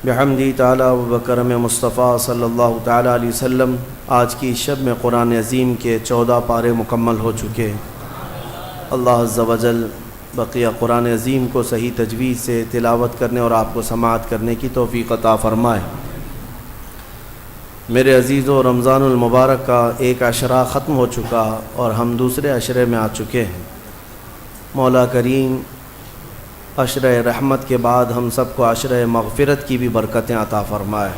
بحمدی تعالیٰ و بکرم مصطفیٰ صلی اللہ تعالیٰ علیہ وسلم آج کی شب میں قرآن عظیم کے 14 پارے مکمل ہو چکے۔ اللہ عز و جل بقیہ قرآن عظیم کو صحیح تجوید سے تلاوت کرنے اور آپ کو سماعت کرنے کی توفیق عطا فرمائے۔ میرے عزیزو، رمضان المبارک کا ایک عشرہ ختم ہو چکا اور ہم دوسرے عشرے میں آ چکے ہیں۔ مولا کریم عشرہ رحمت کے بعد ہم سب کو عشرہ مغفرت کی بھی برکتیں عطا فرمائے۔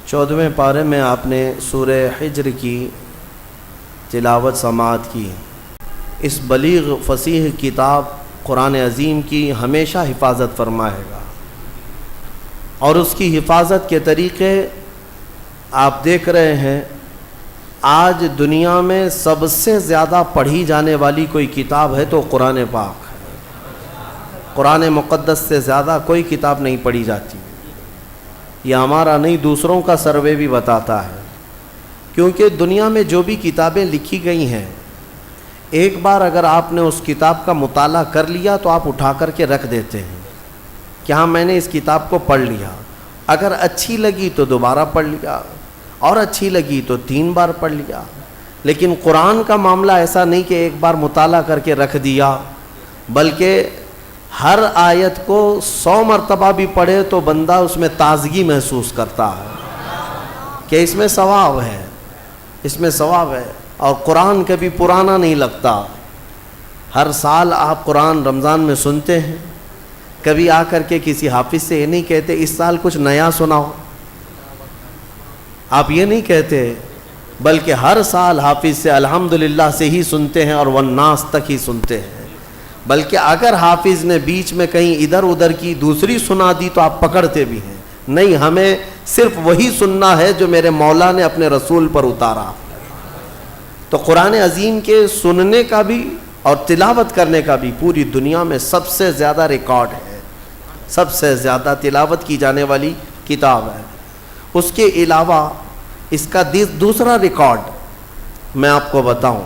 14ویں پارے میں آپ نے سورہ حجر کی تلاوت سماعت کی۔ اس بلیغ فصیح کتاب قرآن عظیم کی ہمیشہ حفاظت فرمائے گا، اور اس کی حفاظت کے طریقے آپ دیکھ رہے ہیں۔ آج دنیا میں سب سے زیادہ پڑھی جانے والی کوئی کتاب ہے تو قرآن پاک ہے۔ قرآن مقدس سے زیادہ کوئی کتاب نہیں پڑھی جاتی۔ یہ ہمارا نہیں، دوسروں کا سروے بھی بتاتا ہے، کیونکہ دنیا میں جو بھی کتابیں لکھی گئی ہیں، ایک بار اگر آپ نے اس کتاب کا مطالعہ کر لیا تو آپ اٹھا کر کے رکھ دیتے ہیں کہ ہاں میں نے اس کتاب کو پڑھ لیا۔ اگر اچھی لگی تو دوبارہ پڑھ لیا، اور اچھی لگی تو 3 بار پڑھ لیا۔ لیکن قرآن کا معاملہ ایسا نہیں کہ ایک بار مطالعہ کر کے رکھ دیا، بلکہ ہر آیت کو 100 مرتبہ بھی پڑھے تو بندہ اس میں تازگی محسوس کرتا ہے کہ اس میں ثواب ہے، اس میں ثواب ہے۔ اور قرآن کبھی پرانا نہیں لگتا۔ ہر سال آپ قرآن رمضان میں سنتے ہیں، کبھی آ کر کے کسی حافظ سے یہ نہیں کہتے اس سال کچھ نیا سناؤ، آپ یہ نہیں کہتے، بلکہ ہر سال حافظ سے الحمدللہ سے ہی سنتے ہیں اور والناس تک ہی سنتے ہیں۔ بلکہ اگر حافظ نے بیچ میں کہیں ادھر ادھر کی دوسری سنا دی تو آپ پکڑتے بھی ہیں، نہیں ہمیں صرف وہی سننا ہے جو میرے مولا نے اپنے رسول پر اتارا۔ تو قرآن عظیم کے سننے کا بھی اور تلاوت کرنے کا بھی پوری دنیا میں سب سے زیادہ ریکارڈ ہے، سب سے زیادہ تلاوت کی جانے والی کتاب ہے۔ اس کے علاوہ اس کا دوسرا ریکارڈ میں آپ کو بتاؤں،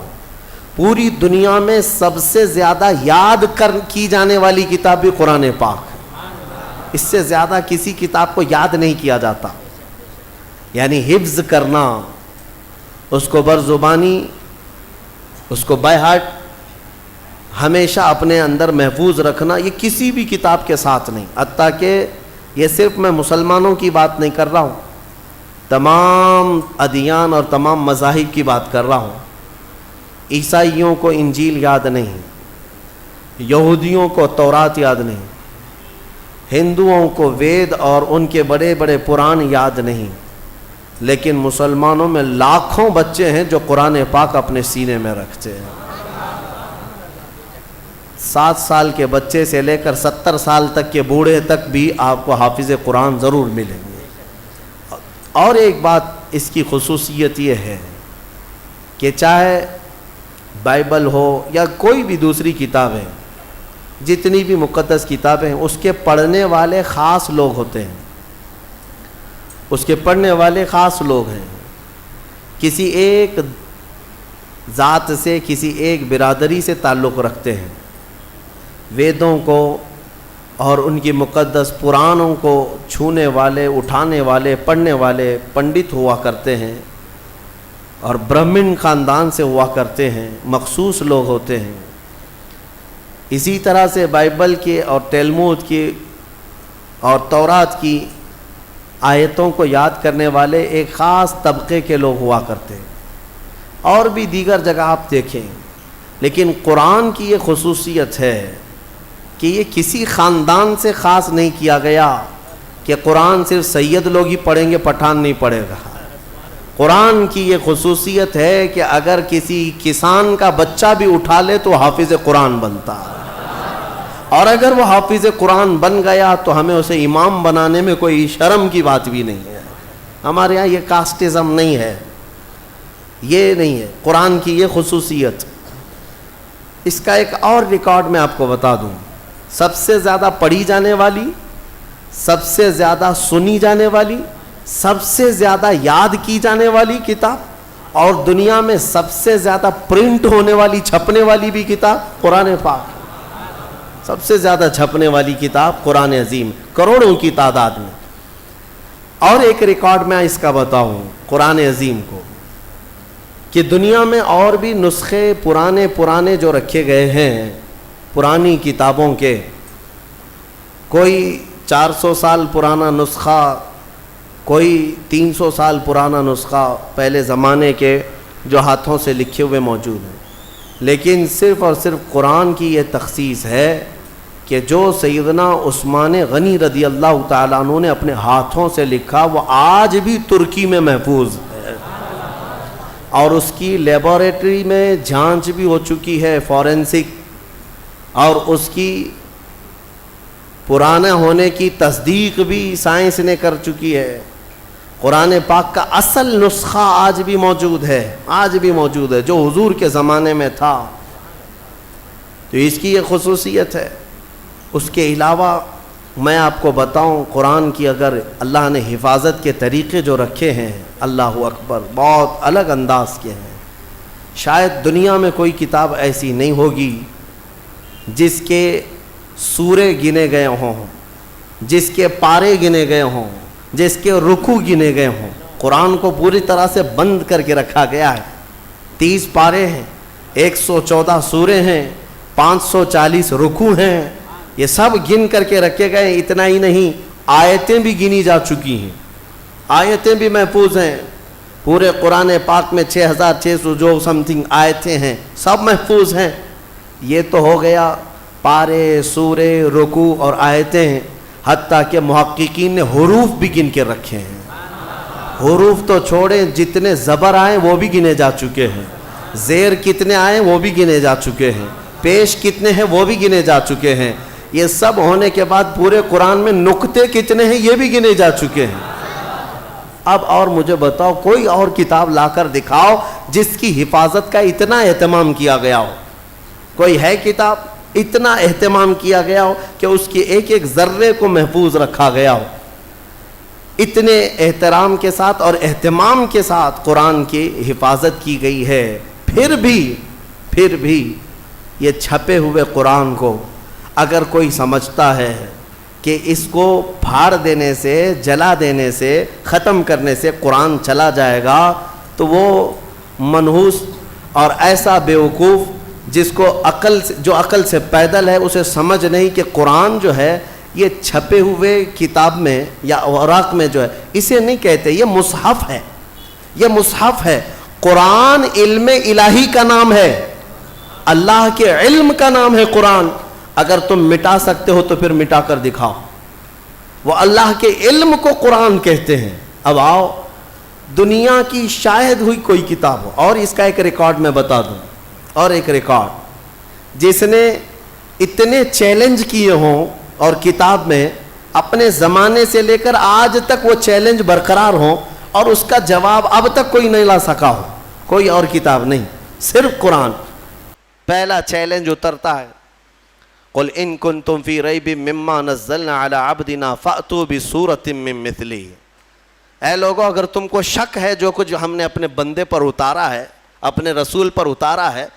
پوری دنیا میں سب سے زیادہ یاد کی جانے والی کتاب بھی قرآن پاک ہے۔ اس سے زیادہ کسی کتاب کو یاد نہیں کیا جاتا، یعنی حفظ کرنا، اس کو برزبانی، اس کو بائی ہارٹ ہمیشہ اپنے اندر محفوظ رکھنا، یہ کسی بھی کتاب کے ساتھ نہیں۔ حتیٰ کہ یہ صرف میں مسلمانوں کی بات نہیں کر رہا ہوں، تمام ادیان اور تمام مذاہب کی بات کر رہا ہوں۔ عیسائیوں کو انجیل یاد نہیں، یہودیوں کو تورات یاد نہیں، ہندوؤں کو وید اور ان کے بڑے بڑے پران یاد نہیں، لیکن مسلمانوں میں لاکھوں بچے ہیں جو قرآن پاک اپنے سینے میں رکھتے ہیں۔ 7 سال کے بچے سے لے کر 70 سال تک کے بوڑھے تک بھی آپ کو حافظ قرآن ضرور ملیں گے۔ اور ایک بات اس کی خصوصیت یہ ہے کہ چاہے بائبل ہو یا کوئی بھی دوسری کتابیں، جتنی بھی مقدس کتابیں ہیں، اس کے پڑھنے والے خاص لوگ ہوتے ہیں، اس کے پڑھنے والے خاص لوگ ہیں، کسی ایک ذات سے، کسی ایک برادری سے تعلق رکھتے ہیں۔ ویدوں کو اور ان کی مقدس پرانوں کو چھونے والے، اٹھانے والے، پڑھنے والے پنڈت ہوا کرتے ہیں، اور برہمن خاندان سے ہوا کرتے ہیں، مخصوص لوگ ہوتے ہیں۔ اسی طرح سے بائبل کے اور تلمود کی اور تورات کی آیتوں کو یاد کرنے والے ایک خاص طبقے کے لوگ ہوا کرتے ہیں، اور بھی دیگر جگہ آپ دیکھیں۔ لیکن قرآن کی یہ خصوصیت ہے کہ یہ کسی خاندان سے خاص نہیں کیا گیا کہ قرآن صرف سید لوگ ہی پڑھیں گے، پٹھان نہیں پڑھے گا۔ قرآن کی یہ خصوصیت ہے کہ اگر کسی کسان کا بچہ بھی اٹھا لے تو حافظ قرآن بنتا ہے، اور اگر وہ حافظ قرآن بن گیا تو ہمیں اسے امام بنانے میں کوئی شرم کی بات بھی نہیں ہے۔ ہمارے یہاں یہ کاسٹزم نہیں ہے، یہ نہیں ہے قرآن کی یہ خصوصیت۔ اس کا ایک اور ریکارڈ میں آپ کو بتا دوں، سب سے زیادہ پڑھی جانے والی، سب سے زیادہ سنی جانے والی، سب سے زیادہ یاد کی جانے والی کتاب، اور دنیا میں سب سے زیادہ پرنٹ ہونے والی، چھپنے والی بھی کتاب قرآن پاک۔ سب سے زیادہ چھپنے والی کتاب قرآن عظیم، کروڑوں کی تعداد میں۔ اور ایک ریکارڈ میں اس کا بتاؤں قرآن عظیم کو، کہ دنیا میں اور بھی نسخے پرانے جو رکھے گئے ہیں پرانی کتابوں کے، کوئی 400 سال پرانا نسخہ، کوئی 300 سال پرانا نسخہ پہلے زمانے کے جو ہاتھوں سے لکھے ہوئے موجود ہیں، لیکن صرف اور صرف قرآن کی یہ تخصیص ہے کہ جو سیدنا عثمان غنی رضی اللہ تعالیٰ عنہ نے اپنے ہاتھوں سے لکھا وہ آج بھی ترکی میں محفوظ ہے، اور اس کی لیبارٹری میں جانچ بھی ہو چکی ہے فورینسک، اور اس کی پرانا ہونے کی تصدیق بھی سائنس نے کر چکی ہے۔ قرآن پاک کا اصل نسخہ آج بھی موجود ہے جو حضور کے زمانے میں تھا، تو اس کی یہ خصوصیت ہے۔ اس کے علاوہ میں آپ کو بتاؤں قرآن کی اگر اللہ نے حفاظت کے طریقے جو رکھے ہیں، اللہ اکبر، بہت الگ انداز کے ہیں۔ شاید دنیا میں کوئی کتاب ایسی نہیں ہوگی جس کے سورے گنے گئے ہوں، جس کے پارے گنے گئے ہوں، جس کے رکوع گنے گئے ہوں۔ قرآن کو پوری طرح سے بند کر کے رکھا گیا ہے۔ 30 پارے ہیں، 114 سورے ہیں، 540 رکوع ہیں، یہ سب گن کر کے رکھے گئے۔ اتنا ہی نہیں، آیتیں بھی گنی جا چکی ہیں، آیتیں بھی محفوظ ہیں۔ پورے قرآن پاک میں 6600 جو سم تھنگ آیتیں ہیں، سب محفوظ ہیں۔ یہ تو ہو گیا پارے، سورے، رکوع اور آیتیں، حتیٰ کہ محققین نے حروف بھی گن کے رکھے ہیں۔ حروف تو چھوڑیں، جتنے زبر آئیں وہ بھی گنے جا چکے ہیں، زیر کتنے آئیں وہ بھی گنے جا چکے ہیں، پیش کتنے ہیں وہ بھی گنے جا چکے ہیں۔ یہ سب ہونے کے بعد پورے قرآن میں نقطے کتنے ہیں یہ بھی گنے جا چکے ہیں۔ اب اور مجھے بتاؤ کوئی اور کتاب لا کر دکھاؤ جس کی حفاظت کا اتنا اہتمام کیا گیا ہو۔ کوئی ہے کتاب اتنا اہتمام کیا گیا ہو کہ اس کی ایک ایک ذرے کو محفوظ رکھا گیا ہو؟ اتنے احترام کے ساتھ اور اہتمام کے ساتھ قرآن کی حفاظت کی گئی ہے۔ پھر بھی یہ چھپے ہوئے قرآن کو اگر کوئی سمجھتا ہے کہ اس کو پھاڑ دینے سے، جلا دینے سے، ختم کرنے سے قرآن چلا جائے گا، تو وہ منحوس اور ایسا بیوقوف جس کو جو عقل سے پیدل ہے، اسے سمجھ نہیں کہ قرآن جو ہے یہ چھپے ہوئے کتاب میں یا اوراق میں جو ہے، اسے نہیں کہتے، یہ مصحف ہے، یہ مصحف ہے۔ قرآن علم الہی کا نام ہے، اللہ کے علم کا نام ہے قرآن۔ اگر تم مٹا سکتے ہو تو پھر مٹا کر دکھاؤ۔ وہ اللہ کے علم کو قرآن کہتے ہیں۔ اب آؤ، دنیا کی شاید ہوئی کوئی کتاب ہو، اور اس کا ایک ریکارڈ میں بتا دوں، اور ایک ریکارڈ جس نے اتنے چیلنج کیے ہوں اور کتاب میں اپنے زمانے سے لے کر آج تک وہ چیلنج برقرار ہوں اور اس کا جواب اب تک کوئی نہیں لا سکا ہو، کوئی اور کتاب نہیں، صرف قرآن۔ پہلا چیلنج اترتا ہے، قل ان کنتم فی ریب مما نزلنا علی عبدنا فأتوا بسورۃ من مثلہ۔ اے لوگو، اگر تم کو شک ہے جو کچھ ہم نے اپنے بندے پر اتارا ہے، اپنے رسول پر اتارا ہے،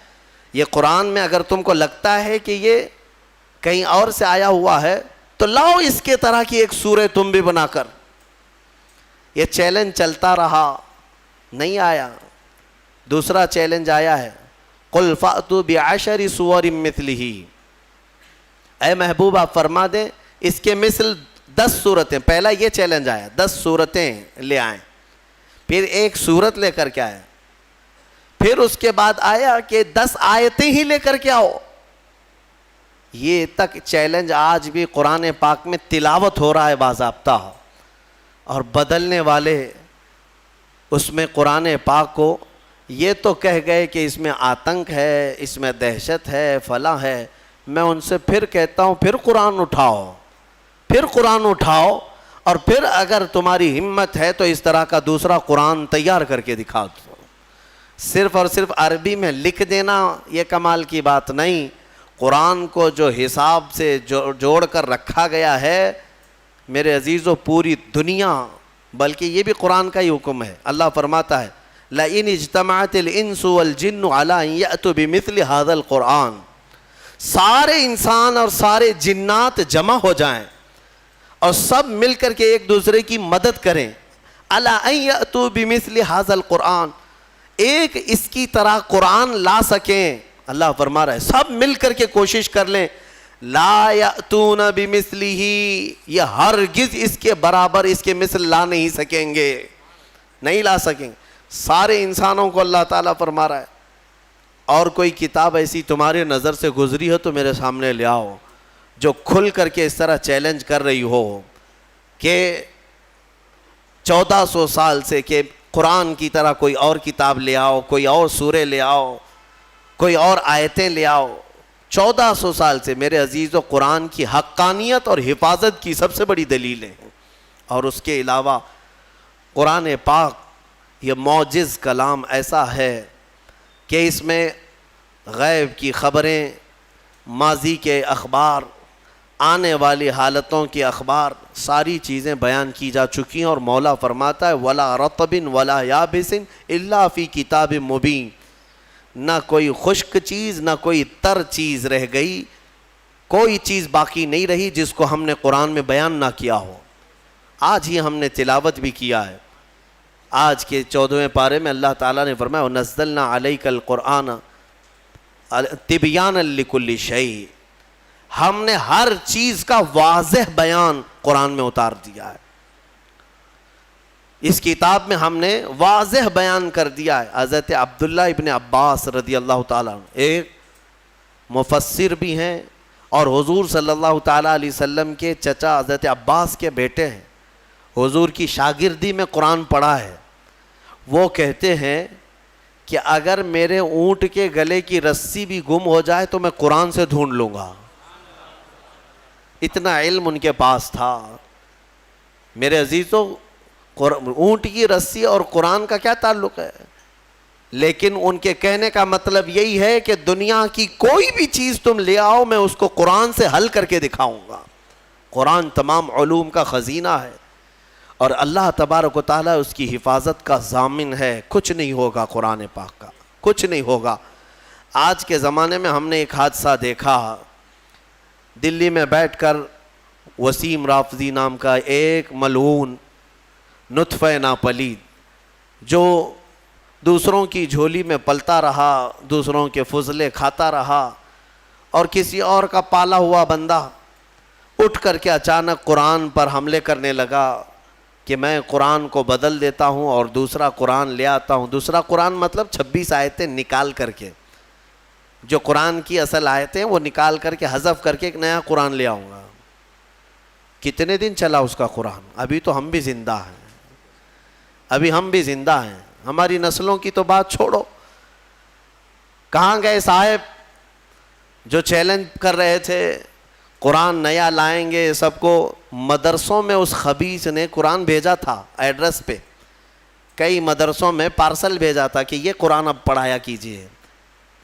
یہ قرآن میں اگر تم کو لگتا ہے کہ یہ کہیں اور سے آیا ہوا ہے، تو لاؤ اس کے طرح کی ایک سورہ تم بھی بنا کر۔ یہ چیلنج چلتا رہا، نہیں آیا۔ دوسرا چیلنج آیا ہے، قل فأتوا بعشر سور مثلہ۔ اے محبوب آپ فرما دیں اس کے مثل 10 سورتیں۔ پہلا یہ چیلنج آیا، 10 سورتیں لے آئیں، پھر ایک سورت لے کر کے آئے، پھر اس کے بعد آیا کہ 10 آیتیں ہی لے کر کے آؤ۔ یہ تک چیلنج آج بھی قرآن پاک میں تلاوت ہو رہا ہے باضابطہ، اور بدلنے والے اس میں قرآن پاک کو یہ تو کہہ گئے کہ اس میں آتنک ہے، اس میں دہشت ہے، فلاں ہے۔ میں ان سے پھر کہتا ہوں پھر قرآن اٹھاؤ، پھر قرآن اٹھاؤ، اور پھر اگر تمہاری ہمت ہے تو اس طرح کا دوسرا قرآن تیار کر کے دکھا دو۔ صرف اور صرف عربی میں لکھ دینا یہ کمال کی بات نہیں، قرآن کو جو حساب سے جوڑ کر رکھا گیا ہے میرے عزیزو، پوری دنیا، بلکہ یہ بھی قرآن کا ہی حکم ہے۔ اللہ فرماتا ہے لَإِنِ اجْتَمَعَتِ الْإِنسُ وَالْجِنُّ عَلَىٰ أَن يَأْتُوا بِمِثْلِ هَذَا الْقُرْآنِ، سارے انسان اور سارے جنات جمع ہو جائیں اور سب مل کر کے ایک دوسرے کی مدد کریں، الا ان یاتوا بمثل ھذا القرآن، ایک اس کی طرح قرآن لا سکیں، اللہ فرما رہا ہے سب مل کر کے کوشش کر لیں، لا یاتون بمثلہ، یہ ہرگز اس کے برابر اس کے مثل لا نہیں سکیں گے، نہیں لا سکیں گے۔ سارے انسانوں کو اللہ تعالیٰ فرما رہا ہے اور کوئی کتاب ایسی تمہارے نظر سے گزری ہو تو میرے سامنے لے آؤ، جو کھل کر کے اس طرح چیلنج کر رہی ہو کہ 1400 سال سے کہ قرآن کی طرح کوئی اور کتاب لے آؤ، کوئی اور سورے لے آؤ، کوئی اور آیتیں لے آؤ۔ 1400 سال سے میرے عزیزو قرآن کی حقانیت اور حفاظت کی سب سے بڑی دلیلیں ہیں، اور اس کے علاوہ قرآن پاک یہ معجز کلام ایسا ہے کہ اس میں غیب کی خبریں، ماضی کے اخبار، آنے والی حالتوں کے اخبار، ساری چیزیں بیان کی جا چکی ہیں، اور مولا فرماتا ہے وَلَا رَطْبٍ وَلَا يَابِسٍ إِلَّا فِي كِتَابٍ مُبِينٍ، نہ کوئی خشک چیز نہ کوئی تر چیز رہ گئی، کوئی چیز باقی نہیں رہی جس کو ہم نے قرآن میں بیان نہ کیا ہو۔ آج ہی ہم نے تلاوت بھی کیا ہے، آج کے 14ویں پارے میں اللہ تعالیٰ نے فرمایا وَنَزَّلْنَا عَلَيْكَ الْقُرْآنَ تِبْيَانًا لِكُلِّ شَيْءٍ، ہم نے ہر چیز کا واضح بیان قرآن میں اتار دیا ہے، اس کتاب میں ہم نے واضح بیان کر دیا ہے۔ حضرت عبداللہ ابن عباس رضی اللہ تعالیٰ عنہ ایک مفسر بھی ہیں اور حضور صلی اللہ تعالیٰ علیہ وسلم کے چچا حضرت عباس کے بیٹے ہیں، حضور کی شاگردی میں قرآن پڑھا ہے۔ وہ کہتے ہیں کہ اگر میرے اونٹ کے گلے کی رسی بھی گم ہو جائے تو میں قرآن سے ڈھونڈ لوں گا، اتنا علم ان کے پاس تھا۔ میرے عزیزو اونٹ کی رسی اور قرآن کا کیا تعلق ہے؟ لیکن ان کے کہنے کا مطلب یہی ہے کہ دنیا کی کوئی بھی چیز تم لے آؤ میں اس کو قرآن سے حل کر کے دکھاؤں گا۔ قرآن تمام علوم کا خزینہ ہے اور اللہ تبارک و تعالیٰ اس کی حفاظت کا ضامن ہے، کچھ نہیں ہوگا قرآن پاک کا، کچھ نہیں ہوگا۔ آج کے زمانے میں ہم نے ایک حادثہ دیکھا، دلی میں بیٹھ کر وسیم رافضی نام کا ایک ملعون نطفہ ناپلید جو دوسروں کی جھولی میں پلتا رہا، دوسروں کے فضلے کھاتا رہا، اور کسی اور کا پالا ہوا بندہ اٹھ کر کے اچانک قرآن پر حملے کرنے لگا کہ میں قرآن کو بدل دیتا ہوں اور دوسرا قرآن لے آتا ہوں۔ دوسرا قرآن مطلب 26 آیتیں نکال کر کے، جو قرآن کی اصل آیتیں وہ نکال کر کے حذف کر کے ایک نیا قرآن لے آؤں گا۔ کتنے دن چلا اس کا قرآن؟ ابھی تو ہم بھی زندہ ہیں، ابھی ہم بھی زندہ ہیں، ہماری نسلوں کی تو بات چھوڑو۔ کہاں گئے صاحب جو چیلنج کر رہے تھے قرآن نیا لائیں گے سب کو؟ مدرسوں میں اس خبیث نے قرآن بھیجا تھا ایڈریس پہ، کئی مدرسوں میں پارسل بھیجا تھا کہ یہ قرآن اب پڑھایا کیجئے۔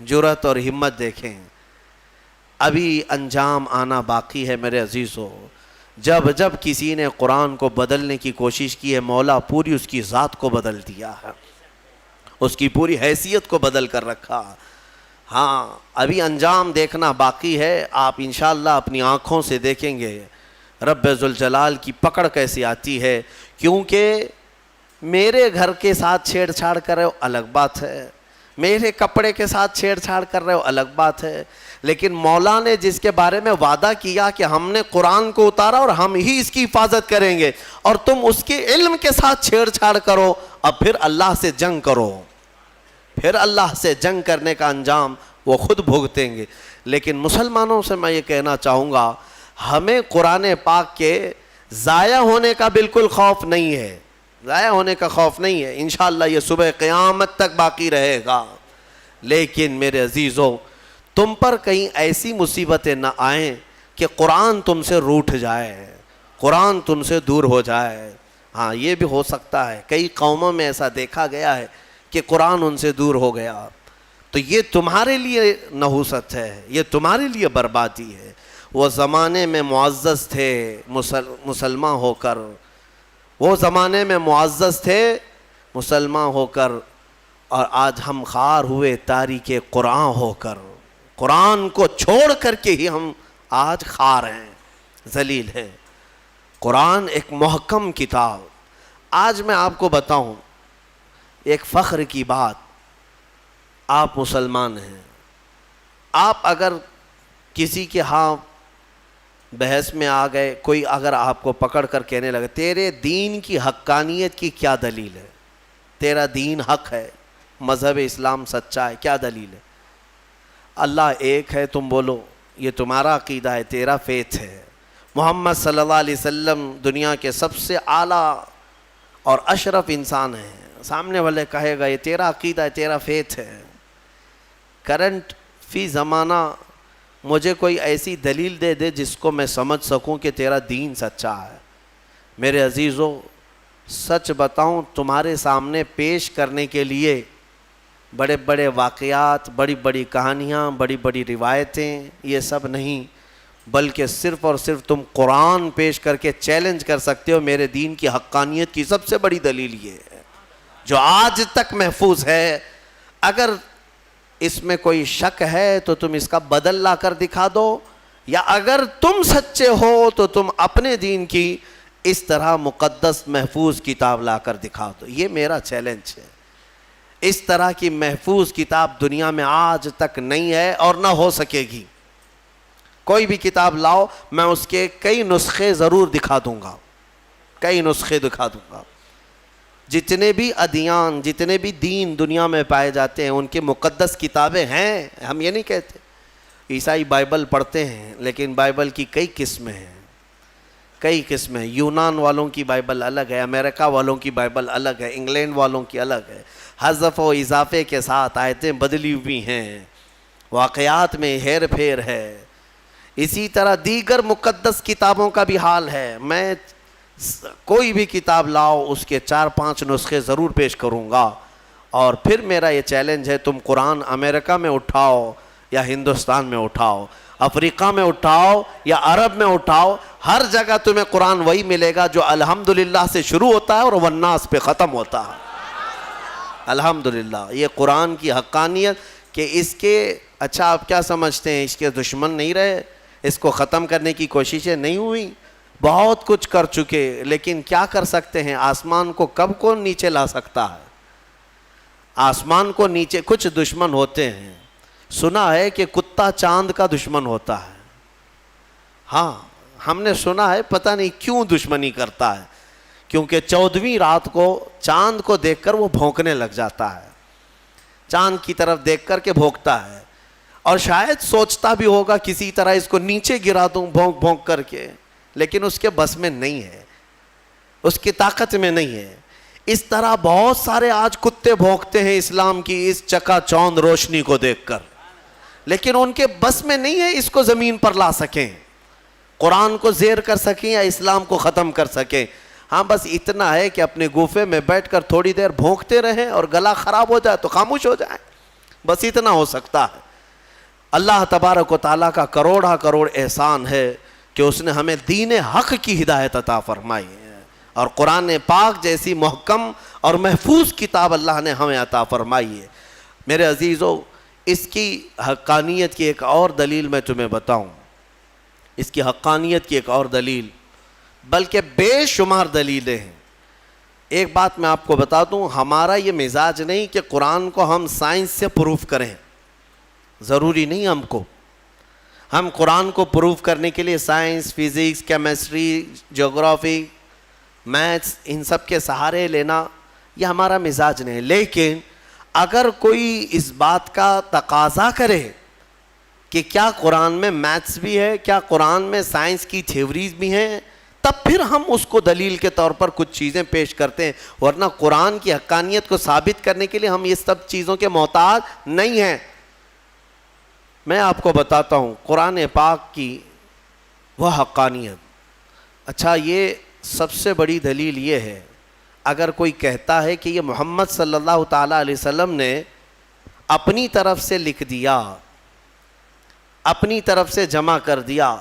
جرأت اور ہمت دیکھیں، ابھی انجام آنا باقی ہے میرے عزیزو۔ جب جب کسی نے قرآن کو بدلنے کی کوشش کی ہے، مولا پوری اس کی ذات کو بدل دیا ہے، اس کی پوری حیثیت کو بدل کر رکھا۔ ہاں ابھی انجام دیکھنا باقی ہے، آپ انشاءاللہ اپنی آنکھوں سے دیکھیں گے رب ذوالجلال کی پکڑ کیسی آتی ہے۔ کیونکہ میرے گھر کے ساتھ چھیڑ چھاڑ کر رہے ہو الگ بات ہے، میرے کپڑے کے ساتھ چھیڑ چھاڑ کر رہے ہو الگ بات ہے، لیکن مولا نے جس کے بارے میں وعدہ کیا کہ ہم نے قرآن کو اتارا اور ہم ہی اس کی حفاظت کریں گے، اور تم اس کے علم کے ساتھ چھیڑ چھاڑ کرو، اب پھر اللہ سے جنگ کرو، پھر اللہ سے جنگ کرنے کا انجام وہ خود بھگتیں گے۔ لیکن مسلمانوں سے میں یہ کہنا چاہوں گا، ہمیں قرآن پاک کے ضائع ہونے کا بالکل خوف نہیں ہے، ضائع ہونے کا خوف نہیں ہے، انشاءاللہ یہ صبح قیامت تک باقی رہے گا۔ لیکن میرے عزیزو تم پر کہیں ایسی مصیبتیں نہ آئیں کہ قرآن تم سے روٹھ جائے، قرآن تم سے دور ہو جائے۔ ہاں یہ بھی ہو سکتا ہے، کئی قوموں میں ایسا دیکھا گیا ہے کہ قرآن ان سے دور ہو گیا، تو یہ تمہارے لیے نحوست ہے، یہ تمہارے لیے بربادی ہے۔ وہ زمانے میں معزز تھے مسلمان ہو کر، وہ زمانے میں معزز تھے مسلمان ہو کر، اور آج ہم خوار ہوئے تاریک قرآن ہو کر۔ قرآن کو چھوڑ کر کے ہی ہم آج خار ہیں، ذلیل ہیں۔ قرآن ایک محکم کتاب۔ آج میں آپ کو بتاؤں ایک فخر کی بات، آپ مسلمان ہیں، آپ اگر کسی کے ہاں بحث میں آ گئے، کوئی اگر آپ کو پکڑ کر کہنے لگے تیرے دین کی حقانیت کی کیا دلیل ہے، تیرا دین حق ہے، مذہب اسلام سچا ہے، کیا دلیل ہے؟ اللہ ایک ہے، تم بولو یہ تمہارا عقیدہ ہے، تیرا فیتھ ہے۔ محمد صلی اللہ علیہ وسلم دنیا کے سب سے اعلیٰ اور اشرف انسان ہیں، سامنے والے کہے گا یہ تیرا عقیدہ ہے، تیرا فیتھ ہے۔ کرنٹ فی زمانہ مجھے کوئی ایسی دلیل دے دے جس کو میں سمجھ سکوں کہ تیرا دین سچا ہے۔ میرے عزیزو، سچ بتاؤں تمہارے سامنے پیش کرنے کے لیے بڑے بڑے واقعات، بڑی بڑی کہانیاں، بڑی بڑی روایتیں، یہ سب نہیں، بلکہ صرف اور صرف تم قرآن پیش کر کے چیلنج کر سکتے ہو میرے دین کی حقانیت کی سب سے بڑی دلیل یہ ہے جو آج تک محفوظ ہے۔ اگر اس میں کوئی شک ہے تو تم اس کا بدل لا کر دکھا دو، یا اگر تم سچے ہو تو تم اپنے دین کی اس طرح مقدس محفوظ کتاب لا کر دکھا دو۔ یہ میرا چیلنج ہے۔ اس طرح کی محفوظ کتاب دنیا میں آج تک نہیں ہے اور نہ ہو سکے گی۔ کوئی بھی کتاب لاؤ، میں اس کے کئی نسخے ضرور دکھا دوں گا، کئی نسخے دکھا دوں گا۔ جتنے بھی ادیان، جتنے بھی دین دنیا میں پائے جاتے ہیں ان کی مقدس کتابیں ہیں، ہم یہ نہیں کہتے۔ عیسائی بائبل پڑھتے ہیں لیکن بائبل کی کئی قسمیں ہیں، کئی قسمیں۔ یونان والوں کی بائبل الگ ہے، امریکہ والوں کی بائبل الگ ہے، انگلینڈ والوں کی الگ ہے، حذف و اضافے کے ساتھ آیتیں بدلی ہوئی ہیں، واقعات میں ہیر پھیر ہے۔ اسی طرح دیگر مقدس کتابوں کا بھی حال ہے۔ میں کوئی بھی کتاب لاؤ اس کے 4-5 نسخے ضرور پیش کروں گا، اور پھر میرا یہ چیلنج ہے تم قرآن امریکہ میں اٹھاؤ یا ہندوستان میں اٹھاؤ، افریقہ میں اٹھاؤ یا عرب میں اٹھاؤ، ہر جگہ تمہیں قرآن وہی ملے گا جو الحمدللہ سے شروع ہوتا ہے اور والناس پہ ختم ہوتا ہے۔ الحمدللہ، یہ قرآن کی حقانیت کہ اس کے اچھا آپ کیا سمجھتے ہیں اس کے دشمن نہیں رہے، اس کو ختم کرنے کی کوششیں نہیں ہوئی؟ بہت کچھ کر چکے، لیکن کیا کر سکتے ہیں؟ آسمان کو کب کون نیچے لا سکتا ہے؟ آسمان کو نیچے کچھ دشمن ہوتے ہیں، سنا ہے کہ کتا چاند کا دشمن ہوتا ہے۔ ہاں ہم نے سنا ہے، پتہ نہیں کیوں دشمنی کرتا ہے، کیونکہ 14ویں رات کو چاند کو دیکھ کر وہ بھونکنے لگ جاتا ہے، چاند کی طرف دیکھ کر کے بھونکتا ہے، اور شاید سوچتا بھی ہوگا کسی طرح اس کو نیچے گرا دوں بھونک بھونک کر کے، لیکن اس کے بس میں نہیں ہے، اس کی طاقت میں نہیں ہے۔ اس طرح بہت سارے آج کتے بھونکتے ہیں اسلام کی اس چکا چوند روشنی کو دیکھ کر، لیکن ان کے بس میں نہیں ہے اس کو زمین پر لا سکیں، قرآن کو زیر کر سکیں یا اسلام کو ختم کر سکیں۔ ہاں بس اتنا ہے کہ اپنے گوفے میں بیٹھ کر تھوڑی دیر بھونکتے رہیں، اور گلا خراب ہو جائے تو خاموش ہو جائیں، بس اتنا ہو سکتا ہے۔ اللہ تبارک و تعالیٰ کا کروڑا کروڑ احسان ہے کہ اس نے ہمیں دین حق کی ہدایت عطا فرمائی ہے، اور قرآن پاک جیسی محکم اور محفوظ کتاب اللہ نے ہمیں عطا فرمائی ہے۔ میرے عزیزو، اس کی حقانیت کی ایک اور دلیل میں تمہیں بتاؤں، اس کی حقانیت کی ایک اور دلیل، بلکہ بے شمار دلیلیں ہیں۔ ایک بات میں آپ کو بتا دوں، ہمارا یہ مزاج نہیں کہ قرآن کو ہم سائنس سے پروف کریں، ضروری نہیں ہم کو۔ ہم قرآن کو پروف کرنے کے لیے سائنس، فزکس، کیمسٹری، جغرافی، میتھس، ان سب کے سہارے لینا یہ ہمارا مزاج نہیں، لیکن اگر کوئی اس بات کا تقاضا کرے کہ کیا قرآن میں میتھس بھی ہے، کیا قرآن میں سائنس کی تھیوریز بھی ہیں، تب پھر ہم اس کو دلیل کے طور پر کچھ چیزیں پیش کرتے ہیں، ورنہ قرآن کی حقانیت کو ثابت کرنے کے لیے ہم یہ سب چیزوں کے محتاج نہیں ہیں۔ میں آپ کو بتاتا ہوں قرآن پاک کی وہ حقانیت۔ اچھا، یہ سب سے بڑی دلیل یہ ہے، اگر کوئی کہتا ہے کہ یہ محمد صلی اللہ تعالیٰ علیہ وسلم نے اپنی طرف سے لکھ دیا، اپنی طرف سے جمع کر دیا،